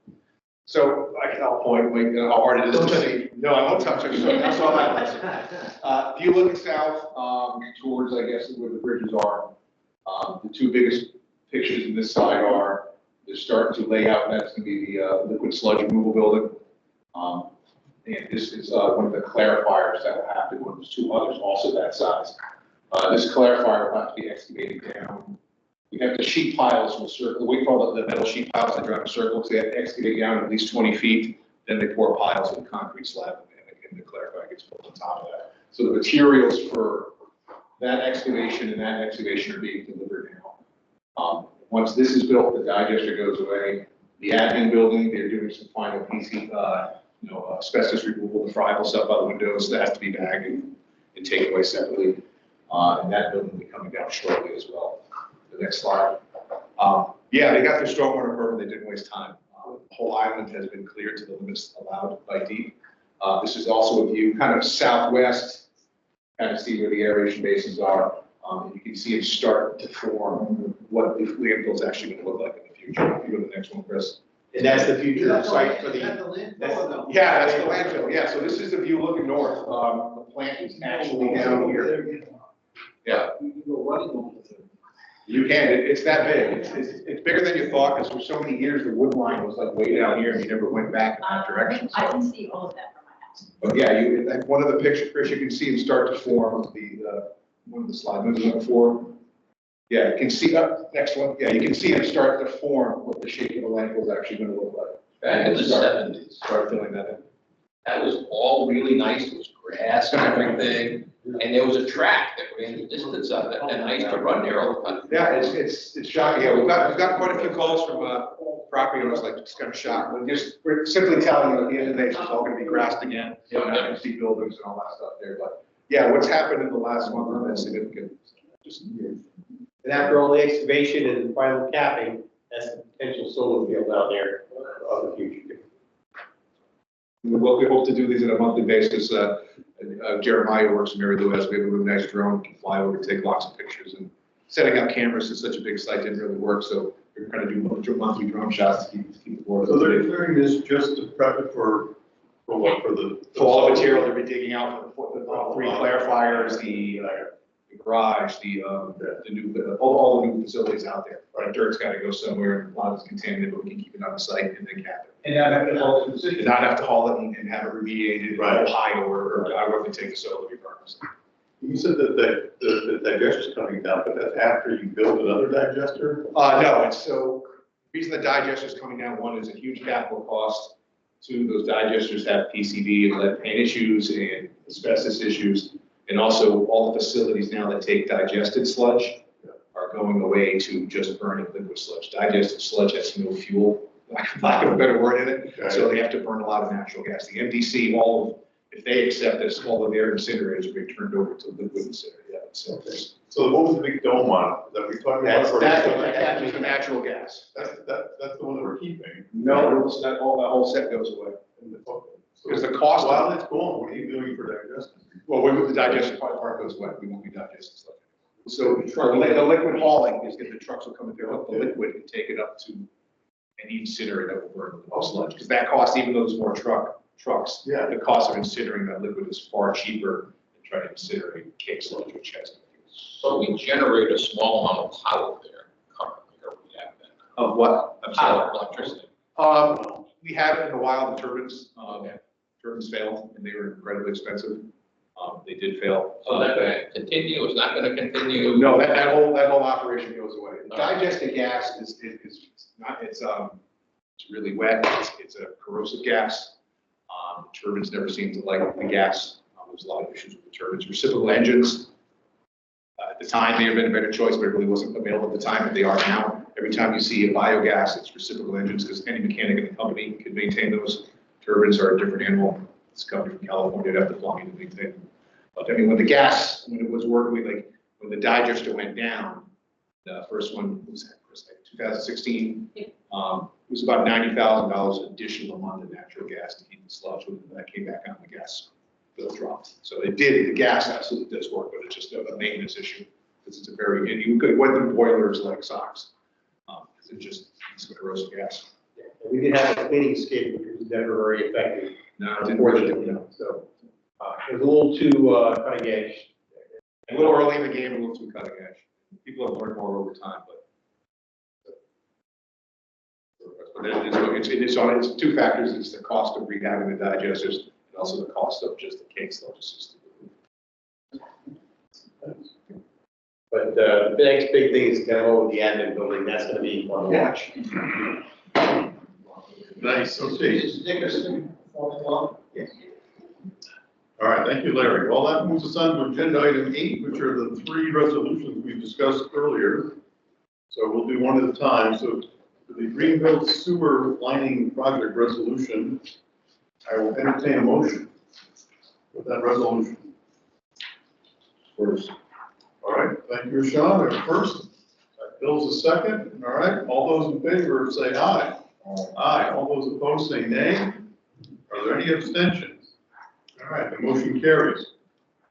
So, I'll point, how hard it is to see. No, I won't touch it, so that's all that. If you look south, towards, I guess, where the bridges are, the 2 biggest pictures in this side are, they're starting to lay out, that's gonna be the liquid sludge removal building. And this is one of the clarifiers that will happen when there's 2 others also that size. This clarifier will have to be excavated down. We have the sheet piles from the circle, we call it the metal sheet piles that drive in circles. They have to excavate down at least 20 feet, then they pour piles of the concrete slab, and the clarifier gets put on top of that. So the materials for that excavation and that excavation are being delivered now. Once this is built, the digester goes away. The admin building, they're doing some final PC, asbestos removal, the friable stuff out the windows, that has to be bagged and taken away separately. And that building will be coming down shortly as well. The next slide. Yeah, they got their stormwater permit, they didn't waste time. The whole island has been cleared to the limits allowed by deep. This is also a view kind of southwest, kind of see where the aeration basins are. You can see it start to form what the landfill's actually going to look like in the future. If you go to the next one, Chris. And that's the future site for the. Yeah, that's the landfill. Yeah, so this is the view looking north. The plant is actually down here. Yeah. You can, it's that big. It's bigger than you thought, because for so many years, the wood line was like way down here, and you never went back in that direction. I can see all of that from my house. But yeah, like one of the pictures, Chris, you can see them start to form one of the slide moves up before. Yeah, you can see that next one. Yeah, you can see them start to form what the shape of the landfill is actually going to look like. Back in the 70s, Start filling that in. that was all really nice, it was grass and everything, and there was a track that ran the distance of it, and I used to run there all the time. Yeah, it's shocking. Yeah, we've got quite a few calls from property owners, like, just kind of shocked. We're simply telling you at the end of the day, it's all going to be grassed again. You know, not see buildings and all that stuff there, but yeah, what's happened in the last month is significant. And after all the excavation and final capping, that's the potential solar field down there of the future. We hope to do these on a monthly basis. Jeremiah works in Mary Lou, has we have a really nice drone, can fly over, take lots of pictures, and setting up cameras is such a big site didn't really work, so we're trying to do monthly drone shots to keep the board. So they're doing this just to prep it for what, for the. For all the material they'll be digging out, for the 3 clarifiers, the garage, the new, all the new facilities out there. Right, dirt's got to go somewhere, and a lot of it's contaminated, but we can keep it on the site and then cap it. And now have to haul it to the city. And not have to haul it and have it remediated, Right. Ohio, or I would take the soil to be burned. You said that the digestion's coming down, but that's after you build another digester? No, it's so, the reason the digester is coming down, one is a huge capital cost. 2, those digesters have PCB and lead paint issues and asbestos issues. And also all the facilities now that take digested sludge are going away to just burning liquid sludge. Digested sludge has no fuel, lack of a better word in it. Okay. So they have to burn a lot of natural gas. The MDC, if they accept this, all of their incinerators will be turned over to liquid incinerator. Yeah, so So what was the big dome on it that we talked about? that's just the natural gas. That's the one that we're keeping. No, that whole set goes away. Because the cost. While it's gone, what are you doing for digestion? Well, the digestion part goes away, we won't be digesting sludge. So the liquid hauling is that the trucks will come and fill up the liquid and take it up to an incinerator that will burn the sludge. Because that cost, even though there's more trucks, Yeah. the cost of incinerating that liquid is far cheaper than trying to incinerate cake sludge, which has no fuel. So we generate a small amount of power there currently, or we have that. Of what? I'm sorry. Power, electricity. We haven't in a while, the turbines failed and they were incredibly expensive. They did fail. So that going to continue, it's not going to continue? No, that whole operation goes away. Digested gas is not, it's really wet, it's a corrosive gas. Turbines never seem to like the gas. There's a lot of issues with the turbines. Reciprocal engines, at the time, may have been a better choice, but it really wasn't available at the time, but they are now. Every time you see a biogas, it's reciprocal engines, because any mechanic in the company can maintain those. Turbines are a different animal. This company from California, would have to fly to maintain them. But I mean, when it was working, like, when the digester went down, the first one was like 2016. It was about $90,000 additional a month of natural gas to keep the sludge. When that came back on, the gas bill dropped. So it did, the gas absolutely does work, but it's just a maintenance issue. Because it's a very, and you could wet the boilers like socks. Because it's corrosive gas. Yeah, and we did have a cleaning skid, which was never very effective. No, Unfortunately, so, it was a little too, cutting edge. a little early in the game, a little too cutting edge. People have learned more over time, but it's two factors. It's the cost of rehabbing the digesters and also the cost of just the case level system. But the next big thing is demo of the admin building. That's going to be fun to watch. Nice, okay. Nickerson, 4 o'clock. Yes. All right, thank you, Larry. Well, that moves us on to agenda item 8, which are the 3 resolutions we discussed earlier. So we'll do one at a time. So for the Greenville Sewer Lining Project resolution, I will entertain a motion with that resolution. First. All right, thank you, Sean. First, Bill's a second. All right, all those in favor say aye. Aye. All those opposed say nay. Are there any abstentions? All right, the motion carries.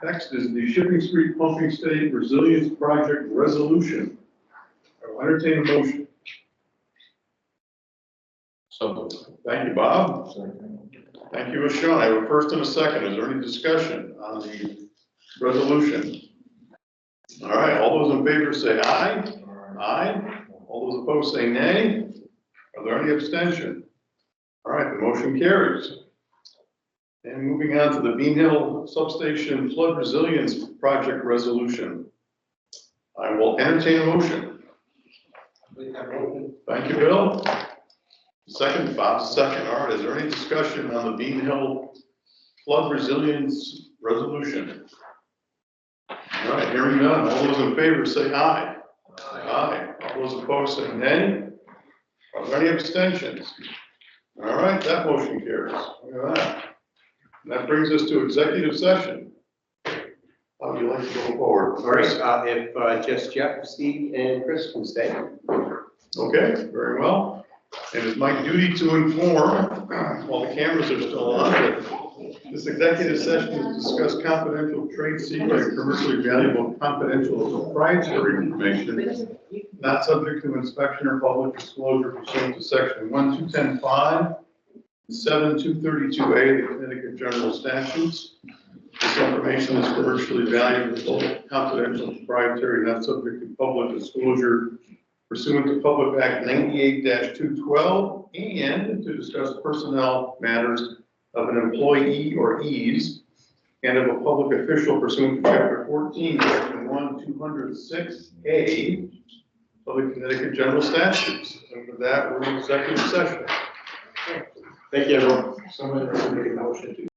Next is the Shipping Street Pumping Station Resilience Project resolution. I will entertain a motion. So. Thank you, Bob. Thank you, Sean. I have a first and a second. Is there any discussion on the resolution? All right, all those in favor say aye. Aye. All those opposed say nay. Are there any abstentions? All right, the motion carries. And moving on to the Bean Hill Substation Flood Resilience Project resolution. I will entertain a motion. Thank you, Bill. Second, Bob, second. All right, is there any discussion on the Bean Hill Flood Resilience resolution? All right, hearing none. All those in favor say aye. Aye. All those opposed say nay. Are there any abstentions? All right, that motion carries. Look at that. And that brings us to executive session. How would you like to go forward? All right, if just Jeff, Steve, and Chris can stay. Okay, very well. And it's my duty to inform, while the cameras are still on, that this executive session is to discuss confidential trade secret, commercially valuable confidential proprietary information, not subject to inspection or public disclosure pursuant to section 12105, 7232A of the Connecticut General Statutes. This information is commercially valuable, confidential, proprietary, not subject to public disclosure pursuant to Public Act 98-212, and to discuss personnel matters of an employee or ease and of a public official pursuant to Chapter 14, Section 1206A of the Connecticut General Statutes. And with that, we're in executive session. Thank you, everyone. Somebody make a motion to